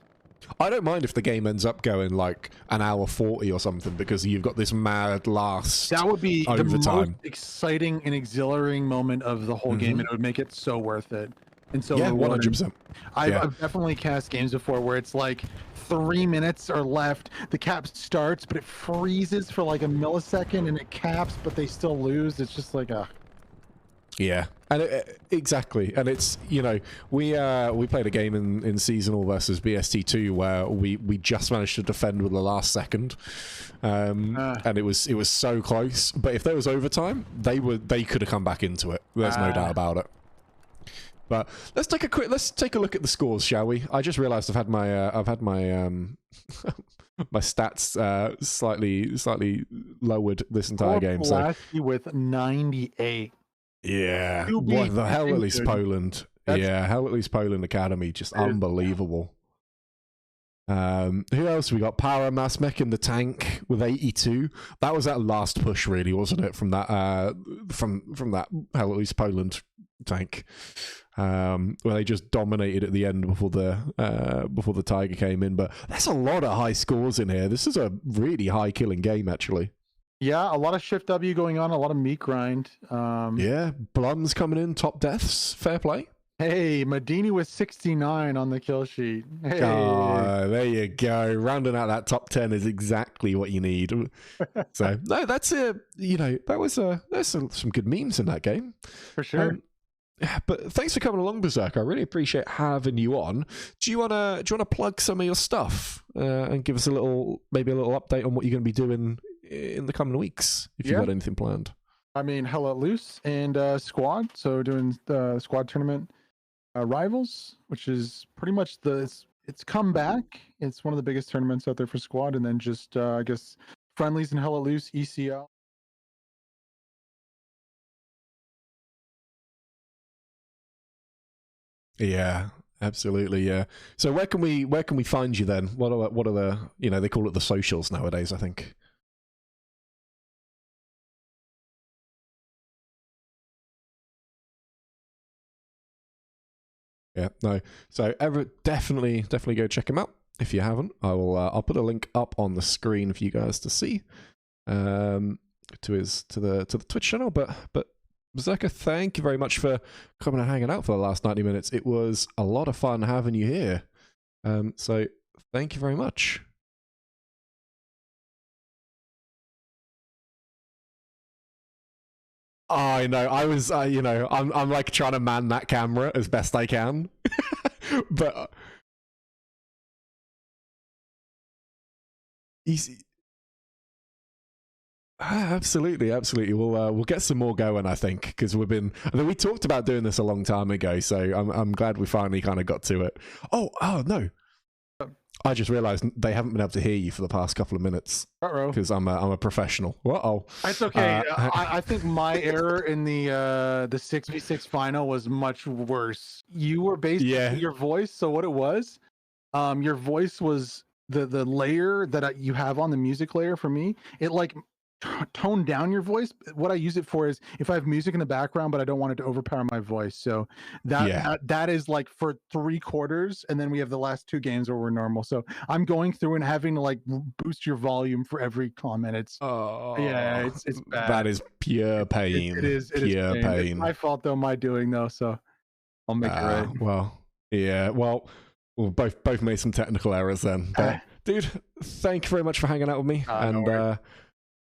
I don't mind if the game ends up going like an hour 40 or something, because you've got this mad last That would be overtime. the most exciting and exhilarating moment of the whole game, and it would make it so worth it. And so yeah, 100%. I've definitely cast games before where it's like 3 minutes are left, the cap starts, but it freezes for like a millisecond, and it caps, but they still lose. It's just like a... Yeah, and exactly, and it's, you know, we played a game in seasonal versus BST2 where we just managed to defend with the last second, and it was so close. But if there was overtime, they could have come back into it. There's no doubt about it. But let's take a look at the scores, shall we? I just realised I've had my my stats slightly lowered this entire game. So with 98. Yeah, what the hell? At least Poland. Hell at least Poland Academy, just unbelievable. Who else we got? Power Mass Mech in the tank with 82. That was that last push, really, wasn't it? From that from that Hell at least Poland tank, where they just dominated at the end before the Tiger came in. But there's a lot of high scores in here. This is a really high killing game, actually. Yeah, a lot of Shift W going on, a lot of meat grind. Yeah, Blum's coming in, top deaths, fair play. Hey, Medini with 69 on the kill sheet. Hey. Oh, there you go. Rounding out that top 10 is exactly what you need. So, no, that's you know, there's some good memes in that game. For sure. But thanks for coming along, Berserk. I really appreciate having you on. Do you wanna plug some of your stuff and give us maybe a little update on what you're going to be doing in the coming weeks, if you've got anything planned? I mean, Hell Let Loose and Squad. So doing the Squad tournament Rivals, which is pretty much it's come back. It's one of the biggest tournaments out there for Squad, and then just I guess friendlies and Hell Let Loose ECL. Yeah, absolutely. Yeah. So where can we find you then? What are the, you know, they call it the socials nowadays, I think. Yeah, no. So definitely go check him out if you haven't. I'll put a link up on the screen for you guys to see. To the Twitch channel. But Berserker, thank you very much for coming and hanging out for the last 90 minutes. It was a lot of fun having you here. So thank you very much. Oh, I know. I was, you know, I'm like trying to man that camera as best I can, but easy. Absolutely. We'll get some more going, I think, because we talked about doing this a long time ago. So I'm glad we finally kind of got to it. Oh no. I just realized they haven't been able to hear you for the past couple of minutes because I'm a professional. It's okay. I think my error in the 6v6 final was much worse. You were basically your voice. So what it was, your voice was the layer that you have on the music layer for me. It like tone down your voice. What I use it for is if I have music in the background but I don't want it to overpower my voice, so that is like for 3/4, and then we have the last 2 games where we're normal. So I'm going through and having to like boost your volume for every comment. It's it's bad. That is pure pain. It is pure pain. It's my fault though, my doing though, so I'll make it right. Well, we'll both made some technical errors then, but dude, thank you very much for hanging out with me,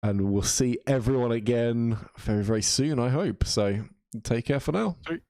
and we'll see everyone again very, very soon, I hope. So take care for now. Sweet.